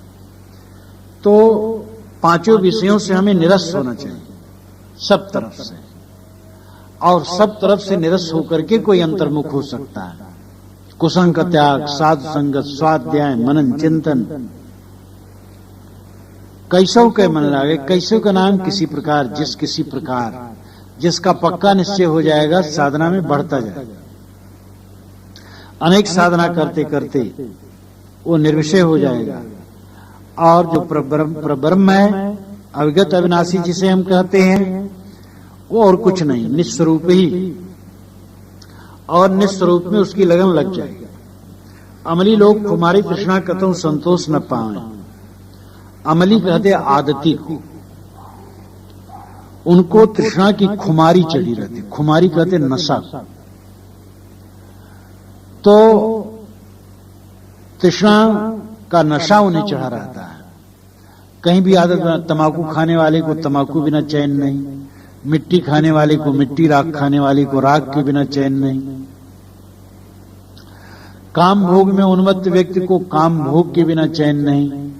तो पांचों विषयों से हमें निरस्त होना चाहिए सब तरफ से, और सब तरफ से निरस्त होकर के कोई अंतर्मुख हो सकता है। कुसंग का त्याग, साधु संगत, स्वाध्याय, मनन, चिंतन, कैसव के मन लागे, कैसव का नाम किसी प्रकार, जिस किसी प्रकार, जिसका पक्का निश्चय हो जाएगा साधना में बढ़ता जाएगा। अनेक साधना करते करते वो निर्विषय हो जाएगा, और जो परब्रह्म है, अविगत अविनाशी जिसे हम कहते हैं, वो और कुछ नहीं, निस्वरूप ही, और निस्वरूप में उसकी लगन लग जाएगी। अमली लोग कुमारी तृष्णा कतहु संतोष न पाए। अमली कहते आदती को, उनको तृष्णा की खुमारी चढ़ी रहती। खुमारी कहते नशा। तो तृष्णा का नशा उन्हें चढ़ा रहता है। कहीं भी आदत, तंबाकू खाने वाले को तंबाकू बिना चैन नहीं, मिट्टी खाने वाले को मिट्टी, राख खाने वाले को राख के बिना चैन नहीं, काम भोग में उन्मत्त व्यक्ति को काम भोग के बिना चैन नहीं,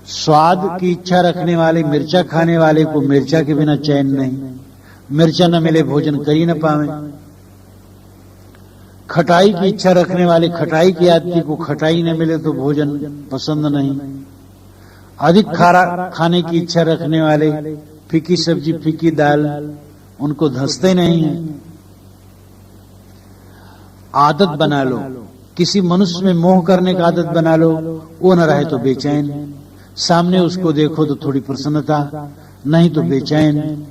स्वाद की इच्छा रखने वाले, मिर्चा खाने वाले को मिर्चा के बिना चैन नहीं, मिर्चा न मिले भोजन कर ही न पावे, खटाई की इच्छा रखने वाले, खटाई की आदमी को खटाई न मिले तो भोजन पसंद नहीं, अधिक खारा खाने की इच्छा रखने वाले, फीकी सब्जी फीकी दाल उनको धंसते नहीं है। आदत बना लो, किसी मनुष्य में मोह करने का आदत बना लो, वो न रहे तो बेचैन, सामने उसको देखो तो थोड़ी प्रसन्नता, नहीं तो बेचैन।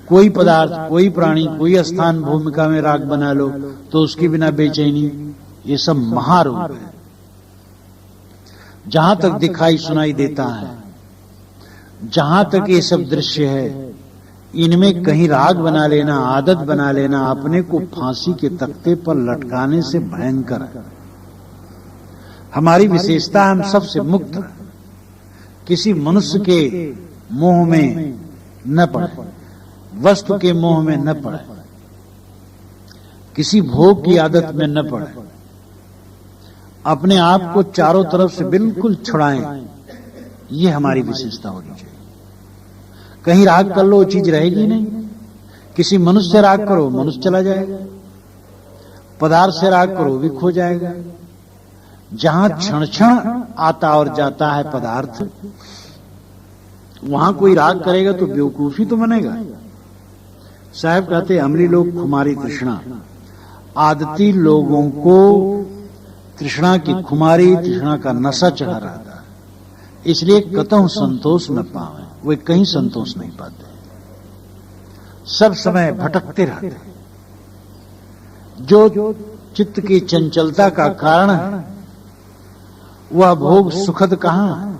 कोई पदार्थ, कोई प्राणी, कोई स्थान, भूमिका में राग बना लो तो उसके बिना बेचैनी। ये सब महारोग है। जहां तक दिखाई सुनाई देता है, जहां तक ये सब दृश्य है, इनमें कहीं राग बना लेना, आदत बना लेना, अपने को फांसी के तख्ते पर लटकाने से भयंकर है। हमारी विशेषता, हम सबसे मुक्त हैं, किसी मनुष्य के मोह में न पड़े, वस्तु के मोह में न पड़े, किसी भोग की आदत में न पड़े, अपने आप को चारों तरफ से बिल्कुल छुड़ाएं। ये हमारी विशेषता होनी चाहिए। कहीं राग कर लो, वो चीज रहेगी नहीं। किसी मनुष्य से राग करो, मनुष्य चला जाएगा। पदार्थ से राग करो, भी खो जाएगा। जहां क्षण क्षण आता और जाता है पदार्थ, वहां कोई राग करेगा तो बेवकूफी तो बनेगा। साहब कहते अमली लोग खुमारी तृष्णा, आदती लोगों को तृष्णा की खुमारी, तृष्णा का नशा चढ़ा रहता है, इसलिए कतहु संतोष न पावे। वे कहीं संतोष नहीं पाते, सब समय भटकते रहते हैं। जो चित्त की चंचलता का कारण है, वह भोग सुखद कहां है।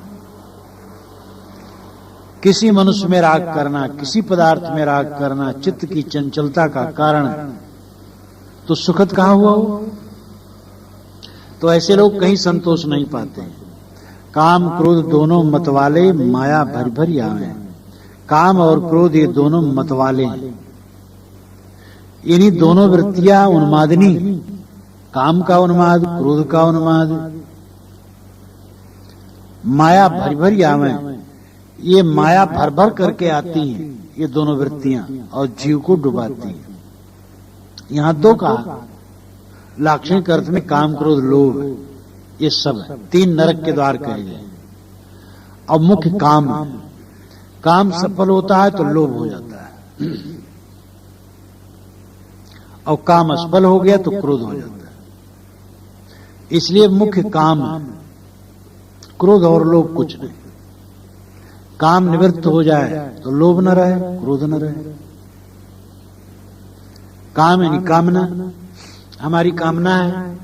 किसी मनुष्य में राग करना, किसी पदार्थ में राग करना चित्त की चंचलता का कारण है, तो सुखद कहां हुआ हो। तो ऐसे लोग कहीं संतोष नहीं पाते। काम क्रोध दोनों मतवाले, माया भर भर आवे। काम और क्रोध ये दोनों मतवाले हैं। इन्हीं दोनों वृत्तियां उन्मादनी, काम का उन्माद, क्रोध का उन्माद, माया भर भर आवे। ये माया भर भर करके आती हैं, ये दोनों वृत्तियां, और जीव को डुबाती हैं। यहां दो कहा, लाक्षणिक अर्थ में काम क्रोध लोभ, ये सब है। तीन नरक के द्वार कहे गए। और मुख्य काम, काम सफल होता है तो लोभ हो जाता है, और काम असफल हो गया तो क्रोध हो जाता है। इसलिए मुख्य काम, क्रोध और लोभ कुछ नहीं। काम निवृत्त हो जाए तो लोभ न रहे, क्रोध न रहे। काम यानी कामना, हमारी कामना है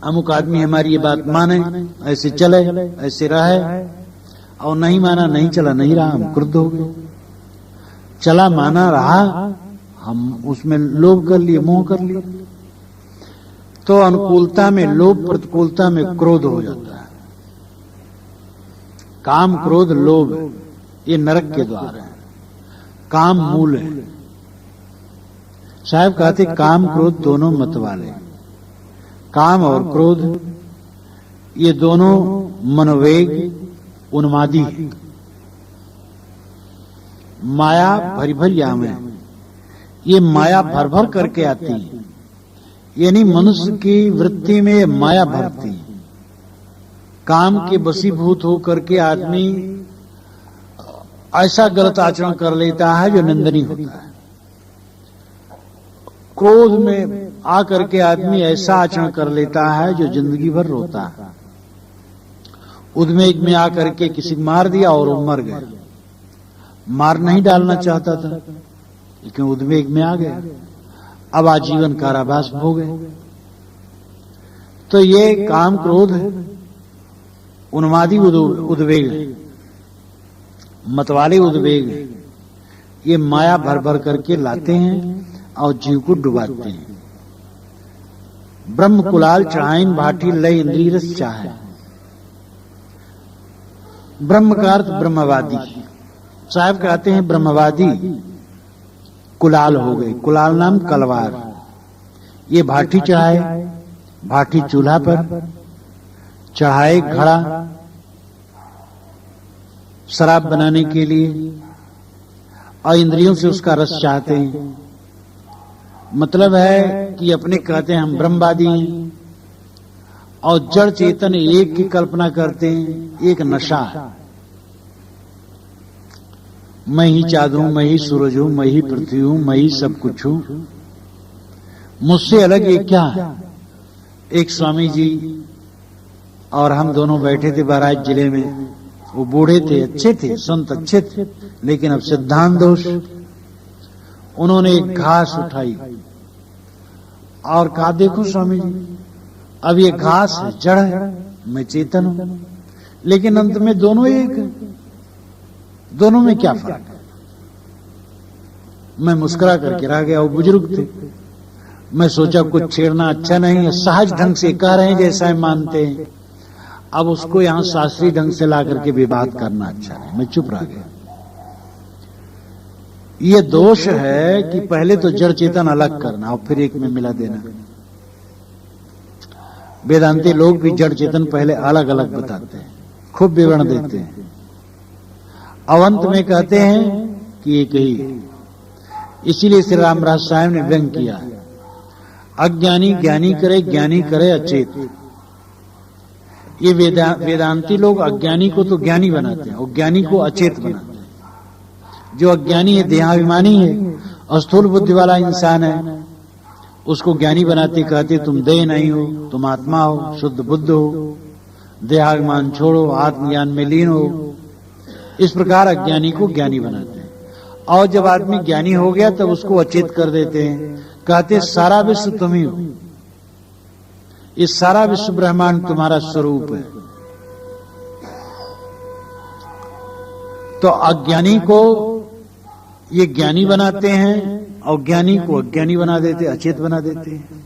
अमुक आदमी हमारी ये बात माने, ऐसे चले, ऐसे रहे, और नहीं माना, नहीं चला, नहीं रहा, हम क्रुद्ध हो गए। चला, माना, रहा, हम उसमें लोभ कर लिए, मोह कर लिए। तो अनुकूलता में लोभ, प्रतिकूलता में क्रोध हो जाता है। काम, क्रोध, लोभ ये नरक के द्वार है, काम मूल है। साहब कहते काम क्रोध दोनों मत वाले, काम और क्रोध ये दोनों मनोवेग उन्मादी है। माया भरी भरी आमे, ये माया भर भर करके आती है, यानी मनुष्य की वृत्ति में ये माया भरती है। काम के वशीभूत होकर के आदमी ऐसा गलत आचरण कर लेता है जो निंदनीय होता है। क्रोध में आकर के आदमी ऐसा आचरण कर लेता है जो जिंदगी भर रोता है। उद्वेग में आकर के किसी को मार दिया और वो मर गया। मार नहीं डालना चाहता था लेकिन उद्वेग में आ गया, अब आजीवन कारावास भोगे। तो ये काम क्रोध उन्मादी उद्वेग है, मतवाले उद्वेग है। ये माया भर भर करके लाते हैं और जीव को डुबाते हैं। ब्रह्म कुलाल चढ़ाइन भाटी लय इंद्रिय रस चाहे। ब्रह्म का अर्थ ब्रह्मवादी। साहब कहते हैं ब्रह्मवादी कुलाल हो गए। कुलाल नाम कलवार। ये भाटी चढ़ाए, भाटी चूल्हा पर चढ़ाए घड़ा शराब बनाने के लिए, और इंद्रियों से उसका रस चाहते हैं। मतलब है कि अपने कहते हैं हम ब्रह्मवादी हैं, और जड़ चेतन एक की कल्पना करते हैं। एक नशा है, मैं ही चाँद हूं, मैं ही सूरज हूं, मैं ही पृथ्वी हूं, मैं ही सब कुछ हूं, मुझसे अलग ये क्या है। एक स्वामी जी और हम दोनों बैठे थे बहराइच जिले में। वो बूढ़े थे, अच्छे थे, संत अच्छे थे, लेकिन अब सिद्धांत दोष। उन्होंने एक घास उठाई और कहा देखो स्वामी जी, अब ये घास है, जड़ है, मैं चेतन हूं, लेकिन अंत में दोनों एक है, दोनों में क्या फर्क है। मैं मुस्कुरा करके रह गया। वो बुजुर्ग थे। मैं सोचा कुछ छेड़ना अच्छा नहीं है, सहज ढंग से कह रहे हैं जैसा हम मानते हैं। अब उसको यहां शास्त्रीय ढंग से ला करके विवाद करना अच्छा नहीं। मैं चुप रह गया। ये दोष है कि पहले तो जड़ चेतन अलग करना और फिर एक में मिला देना। वेदांती लोग भी जड़ चेतन पहले अलग अलग बताते हैं, खूब विवरण देते हैं, अवंत में कहते हैं कि एक ही। इसीलिए श्री रामराज साहब ने व्यंग किया, अज्ञानी ज्ञानी करे, ज्ञानी करे अचेत। ये वेदांती लोग अज्ञानी को तो ज्ञानी बनाते हैं और ज्ञानी को अचेत बनाते हैं। जो अज्ञानी है, देहाभिमानी है और स्थूल बुद्धि वाला इंसान है, उसको ज्ञानी बनाते, कहते तुम देह नहीं हो, तुम आत्मा हो, शुद्ध बुद्ध हो, देहाभिमान छोड़ो, आत्मज्ञान में लीन हो। इस प्रकार अज्ञानी को ज्ञानी बनाते हैं। और जब आदमी ज्ञानी हो गया तब उसको अचेत कर देते हैं, कहते सारा विश्व तुम ही हो, ये सारा विश्व ब्रह्मांड तुम्हारा स्वरूप है। तो अज्ञानी को ये ज्ञानी बनाते हैं और ज्ञानी को अज्ञानी बना देते, अचेत बना देते हैं।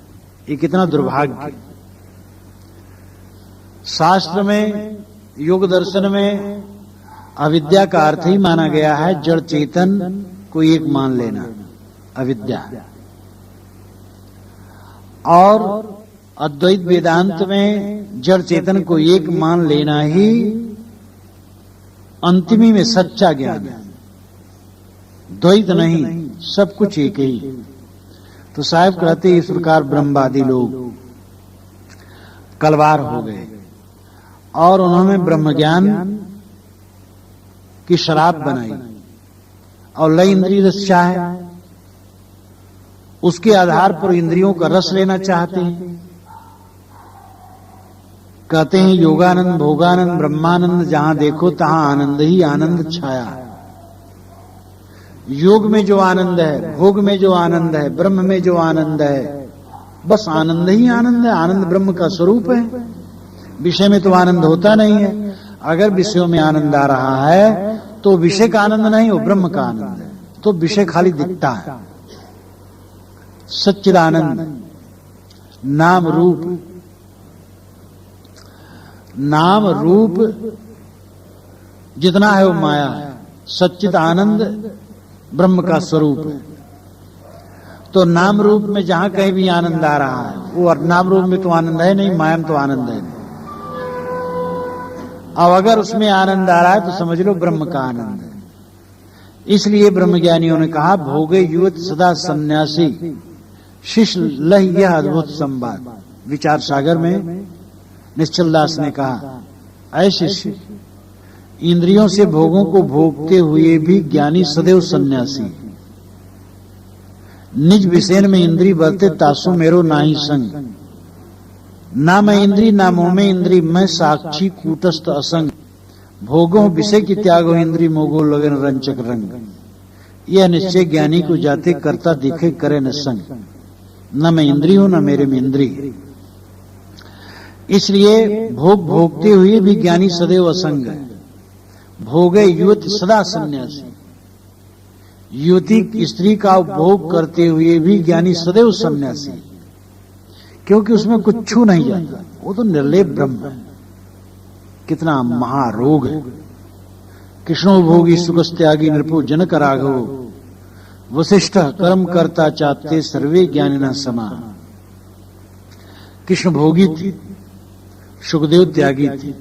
ये कितना दुर्भाग्य। शास्त्र में, योग दर्शन में अविद्या का अर्थ ही माना गया है जड़ चेतन को एक मान लेना, अविद्या। और अद्वैत वेदांत में जड़ चेतन को एक मान लेना ही अंतिमी में सच्चा ज्ञान है। द्वैत नहीं, सब कुछ एक ही। तो साहब कहते इस प्रकार ब्रह्मवादी लोग कलवार हो गए और उन्होंने ब्रह्म ज्ञान की शराब बनाई और लय इंद्रिय रस चाहे, उसके आधार पर इंद्रियों का रस लेना चाहते हैं। कहते हैं योगानंद भोगानंद ब्रह्मानंद, जहां देखो तहां आनंद ही आनंद छाया। योग में जो आनंद है, भोग में जो आनंद है, ब्रह्म में जो आनंद है, बस आनंद ही आनंद है। आनंद ब्रह्म का स्वरूप है। विषय में तो आनंद होता नहीं है। अगर विषयों में आनंद आ रहा है तो विषय का आनंद नहीं, वो ब्रह्म का आनंद है। तो विषय खाली दिखता है। सच्चिदानंद नाम रूप, नाम रूप जितना है वो माया है, सच्चित आनंद ब्रह्म का स्वरूप है। तो नाम रूप में जहां कहीं भी आनंद आ रहा है, वो नाम रूप में तो आनंद है नहीं, माया में तो आनंद है नहीं। अब अगर उसमें आनंद आ रहा है तो समझ लो ब्रह्म का आनंद है। इसलिए ब्रह्मज्ञानियों ने कहा, भोगे युवत सदा सन्यासी शिष्य लह, यह अद्भुत संवाद। विचार सागर में निश्चल दास ने कहा, ऐ शिष्य, इंद्रियों से भोगों को भोगते हुए भी ज्ञानी सदैव सन्यासी। निज विषय में इंद्री बरते तासु मेरो नाही संग। ना मैं इंद्री ना मोह में इंद्री, मैं साक्षी कूटस्थ असंग। भोगों विषय की त्यागो इंद्री मोगो लगन रंचक रंग। यह निश्चय ज्ञानी को जाते करता दिखे करे न संग। न मैं इंद्री हूं न मेरे में इंद्री है। इसलिए भोग भोगते हुए भी ज्ञानी सदैव असंग है। भोगे युवती सदा सन्यासी। युवती स्त्री का उपभोग करते हुए भी ज्ञानी सदैव सन्यासी, क्योंकि उसमें कुछ छू नहीं जाता, वो तो निर्लेप ब्रह्म है। कितना महारोग है। कृष्णो भोगी सुखस्त्यागी नृपो जनक राघव। वशिष्ठ कर्म करता चाहते सर्वे ज्ञानिना समा। कृष्ण भोगी थे, सुखदेव त्यागी थे,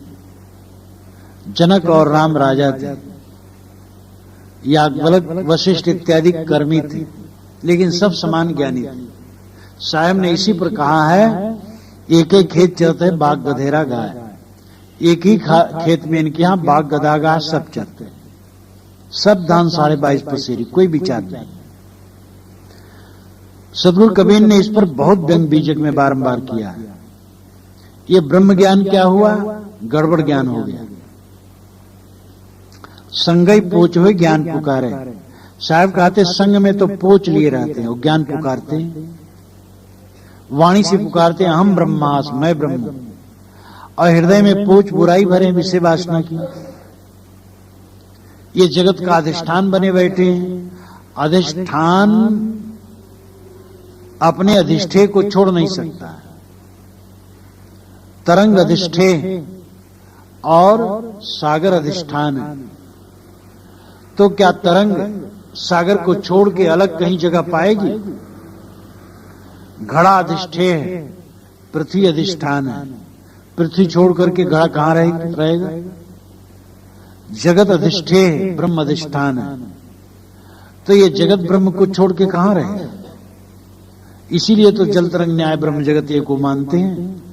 जनक और राम राजा थे, याज्ञवल्क वशिष्ठ इत्यादि कर्मी थे, लेकिन सब समान ज्ञानी थे। साहब ने इसी पर कहा है, एक एक खेत चरते बाघ गधेरा गाय। एक ही खेत में इनके यहां बाघ गधा गाय सब चरते, सब दान 22.5 पसेरी, कोई विचार नहीं। सदगुरु कबीर ने इस पर बहुत व्यंग बीजक में बारंबार किया है। ये ब्रह्म ज्ञान क्या हुआ? गड़बड़ ज्ञान हो गया। संगई पोच हुए ज्ञान पुकारे। साहब कहते संग में तो पोच लिए रहते हैं, वो ज्ञान पुकारते हैं, वाणी से पुकारते हैं, हम ब्रह्मास, मैं ब्रह्म। और हृदय में पोच बुराई भरे विषय वासना की। ये जगत का अधिष्ठान बने बैठे हैं। अधिष्ठान अपने अधिष्ठे को छोड़ नहीं सकता। तरंग अधिष्ठे और सागर अधिष्ठान है। तो क्या तरंग सागर को छोड़ के अलग कहीं जगह पाएगी? घड़ा अधिष्ठे है, पृथ्वी अधिष्ठान है। पृथ्वी छोड़ करके घड़ा कहां रहेगा? जगत अधिष्ठे है, ब्रह्म अधिष्ठान है। तो ये जगत ब्रह्म को छोड़ के कहां रहेगा? इसीलिए तो जल तरंग न्याय ब्रह्म जगत ये को मानते हैं।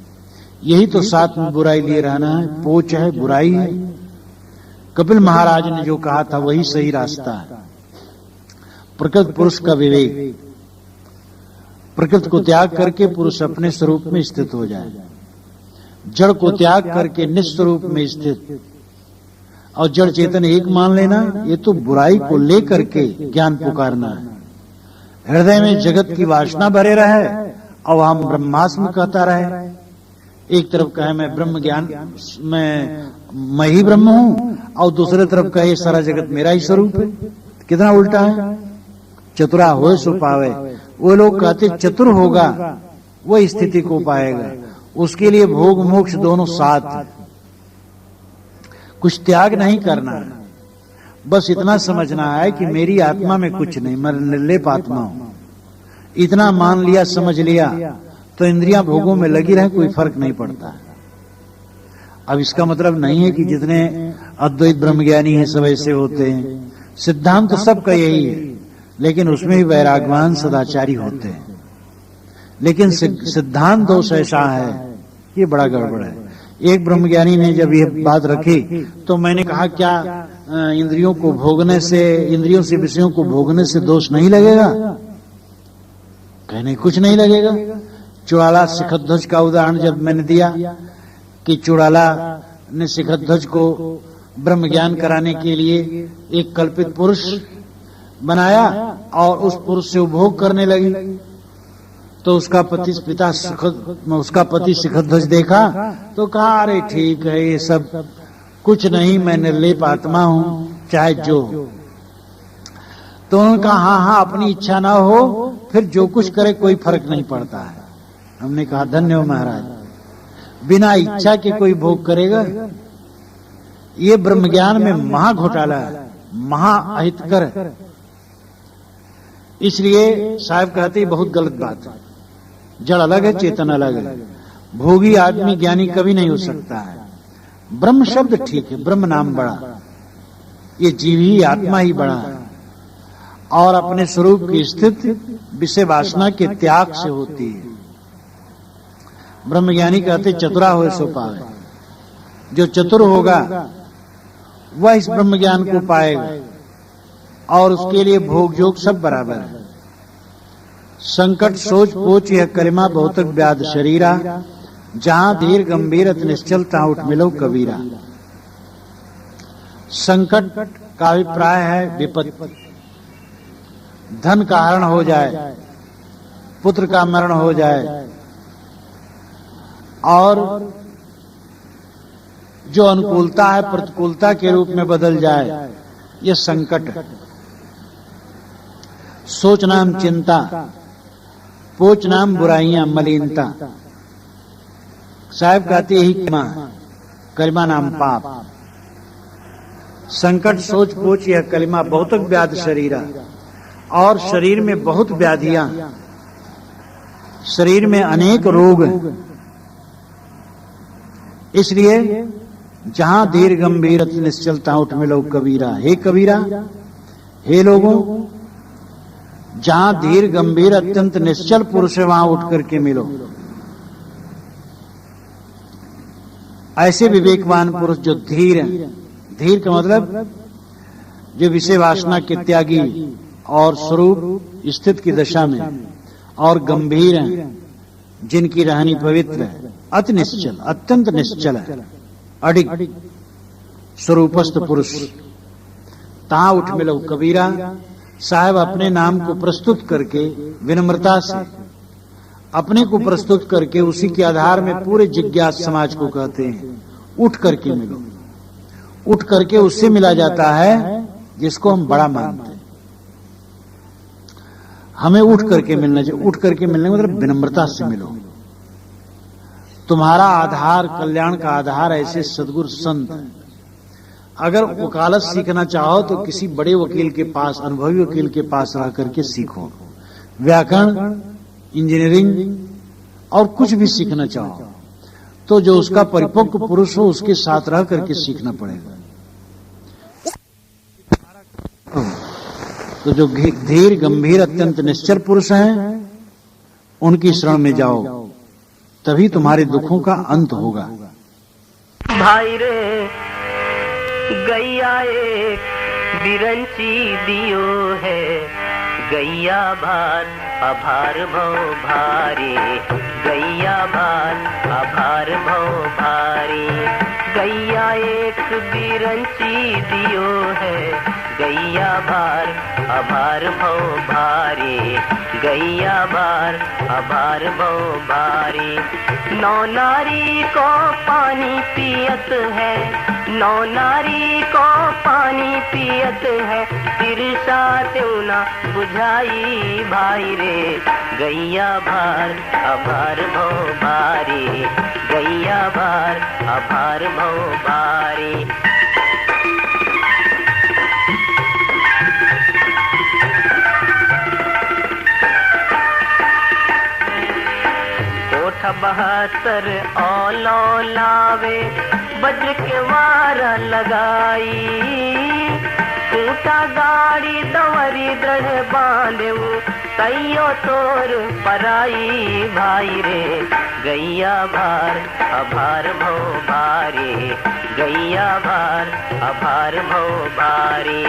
यही तो साथ में बुराई लिए रहना है, पोच है, बुराई है। कपिल महाराज ने जो कहा था वही सही रास्ता है। प्रकृत पुरुष का विवेक, प्रकृति को त्याग करके पुरुष अपने स्वरूप में स्थित हो जाए, जड़ को त्याग करके निस्वरूप में स्थित, और जड़ चेतन एक मान लेना। ये तो बुराई को लेकर के ज्ञान पुकारना है। हृदय में जगत की वासना भरे रहे और हम ब्रह्मास्म कहता रहे। एक तरफ कहे मैं ब्रह्म ज्ञान, मैं ही ब्रह्म हूं, और दूसरे तरफ कहे सारा जगत मेरा ही स्वरूप है। कितना उल्टा है। चतुरा होए सो पावे। वो लोग कहते चतुर होगा वो स्थिति को पाएगा, उसके लिए भोग मोक्ष दोनों साथ। कुछ त्याग नहीं करना है, बस इतना समझना है कि मेरी आत्मा में कुछ नहीं, मैं निर्लेप आत्मा हूं। इतना मान लिया, समझ लिया, तो इंद्रियां भोगों में लगी रहे, कोई फर्क नहीं पड़ता। अब इसका मतलब नहीं है कि जितने अद्वैत ब्रह्मज्ञानी हैं सब ऐसे होते हैं। सिद्धांत तो सबका यही है, लेकिन उसमें भी वैरागवान सदाचारी होते हैं। लेकिन सिद्धांत दोष ऐसा है, ये बड़ा गड़बड़ है। एक ब्रह्मज्ञानी ने जब ये बात रखी तो मैंने कहा, क्या इंद्रियों को भोगने से, इंद्रियों से विषयों को भोगने से दोष नहीं लगेगा? कहने कुछ नहीं लगेगा। चुड़ाला शिखध्वज का उदाहरण जब मैंने दिया कि चुड़ाला ने शिखध्वज को ब्रह्म ज्ञान कराने के लिए एक कल्पित पुरुष बनाया और उस पुरुष से उपभोग करने लगी, तो उसका पति शिखध्वज देखा तो कहा, अरे ठीक है, ये सब कुछ नहीं, मैं निर्लेप आत्मा हूं, चाहे जो हो। तो उन्होंने कहा, हाँ हाँ, अपनी इच्छा ना हो, फिर जो कुछ करे कोई फर्क नहीं पड़ता है। हमने कहा धन्य हो महाराज, बिना इच्छा के कोई भोग करेगा? ये ब्रह्म ज्ञान में महा घोटाला है, महा अहितकर है। इसलिए साहब कहते हैं बहुत गलत बात है। जड़ अलग है, चेतन अलग है। भोगी आदमी ज्ञानी कभी नहीं हो सकता है। ब्रह्म शब्द ठीक है, ब्रह्म नाम बड़ा, ये जीव ही आत्मा ही बड़ा है और अपने स्वरूप की स्थिति विषय वासना के त्याग से होती है। ब्रह्मज्ञानी कहते चतुरा हो सो पावे। जो चतुर होगा वह इस ब्रह्म ज्ञान को पाएगा और उसके लिए भोग योग सब बराबर है। संकट सोच पोच यह कलिमा बहुतक व्याध शरीरा, जहां धीर गंभीर अति निश्चल तहां उठ मिलो कबीरा। संकट का अभिप्राय है विपत्ति। धन का हरण हो जाए, पुत्र का मरण हो जाए और जो अनुकूलता है प्रतिकूलता के रूप में बदल जाए, यह संकट है। सोच नाम चिंता, पोच नाम बुराइयां मलिनता। साहब कहते यही कलिमा नाम पाप। संकट सोच पोच यह कलिमा बहुतक व्याध शरीरा, और शरीर में बहुत व्याधियां, शरीर में अनेक रोग हैं। इसलिए जहां धीर गंभीर निश्चलता उठ मिलो कबीरा। हे कबीरा, हे लोगों, जहां धीर गंभीर अत्यंत निश्चल पुरुष है वहां उठ करके मिलो। ऐसे विवेकवान पुरुष जो धीर हैं, धीर का मतलब जो विषय वासना के त्यागी और स्वरूप स्थित की दशा में और गंभीर हैं, जिनकी रहनी पवित्र है, अति निश्चल, अत्यंत निश्चल है, अडिग स्वरूपस्थ पुरुष, तहां उठ मिलो कबीरा। साहब अपने नाम को प्रस्तुत करके विनम्रता से अपने को प्रस्तुत करके उसी के आधार में पूरे जिज्ञास समाज को कहते हैं उठ करके मिलो। उठ करके उससे मिला जाता है जिसको हम बड़ा मानते हैं। हमें उठ करके मिलना चाहिए। उठ करके मिलने का मतलब विनम्रता से मिलो। तुम्हारा आधार, कल्याण का आधार ऐसे सद्गुरु संत हैं। अगर वकालत सीखना चाहो तो किसी बड़े वकील के पास, अनुभवी वकील के पास रह करके सीखो। व्याकरण, इंजीनियरिंग और कुछ भी सीखना चाहो तो जो उसका परिपक्व पुरुष हो उसके साथ रह करके सीखना पड़ेगा। तो जो धीर गंभीर अत्यंत निश्चल पुरुष हैं उनकी शरण में जाओ, तभी तुम्हारे दुखों का अंत होगा। भाई रे गैया एक बिरंची दियो है, गैया भार आभार भव भारी, गैया भार आभार भव भारी। गैया एक बिरंची दियो है, गैया भार आभार भव भारी, गैया भार आभार भव भारी। नौ नारी को पानी पियत है, नौ नारी को पानी पियत है, तिरसा त्यों ना बुझाई भाई रे। गैया भार आभार भव भारी, गैया भार आभार भव भारी। कोठ 72 औलो लावे, वज्र के वार लगाई, ऊंटा गाड़ी दवरी दृढ़ बांधेऊ, तैयो तोर पराई भाई रे। गैया भार आभार भव भारी, गैया भार आभार भव भारी।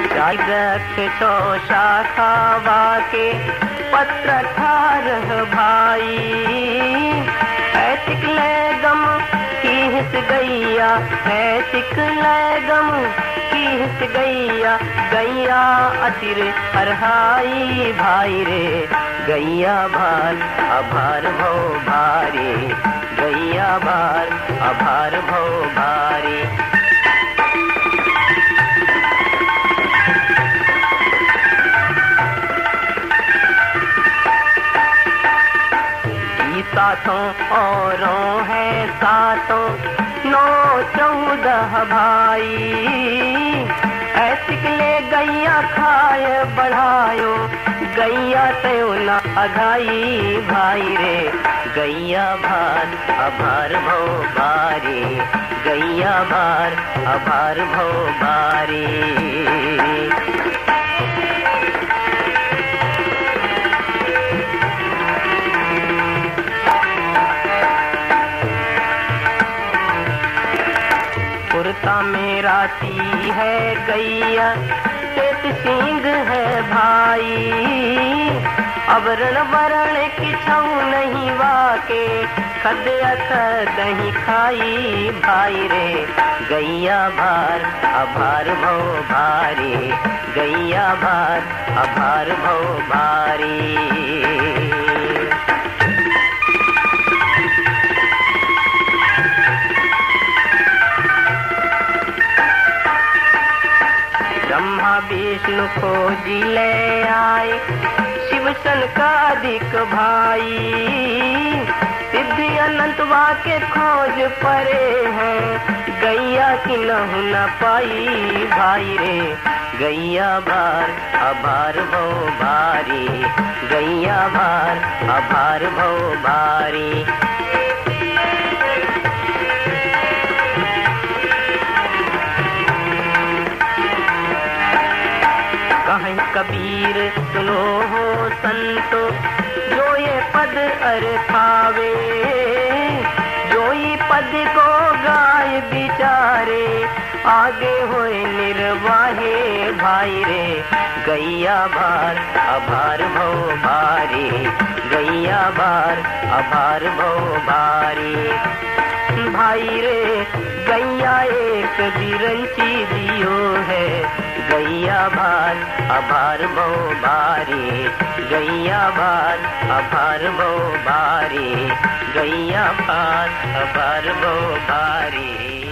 जागत तो शाखा वाके पत्र 18 भाई, ऐतिक गम की हिस गैया, ऐतिक गम की हिस गैया, गैया अतिर अरहाई भाई रे। गैया भार अभार भव भारी, गैया भार अभार भव भारी। सातों औरों है सातों 9 14 भाई, ऐसिकले गैया खाए बढ़ायो, गैया त्यो न अघाई भाई रे, गैया भार अभार भव भारी, गैया भार अभार भव भारी। कुर्ता में राती है गैया, श्वेत सींग है भाई, अवरण वरण किछऊ नहीं वाके, खद अखद नहीं खाई भाई रे, गैया भार अभार भव भारी, गैया भार अभार भव भारी। ब्रह्मा विष्णु खोजी ले आए, शिव सनकादिक भाई, सिद्धि अनंत वाके खोज परे हैं, गैया की नहु न पाई भाई रे, गैया भार अभार भव भारी, गैया भार अभार भव भारी। कहीं कबीर सुनो हो संतो, जो ये पद अरे पावे, जो ये पद को गाय बिचारे, आगे होए निर्वाहे भाई रे, गैया भार अभार भव भारी, गैया भार अभार भव भारी। भाई रे गैया एक बिरंची दियो है, गैया भार अभार भव भारी, गैया भार अभार भव भारी, गैया भार अभार भव भारी।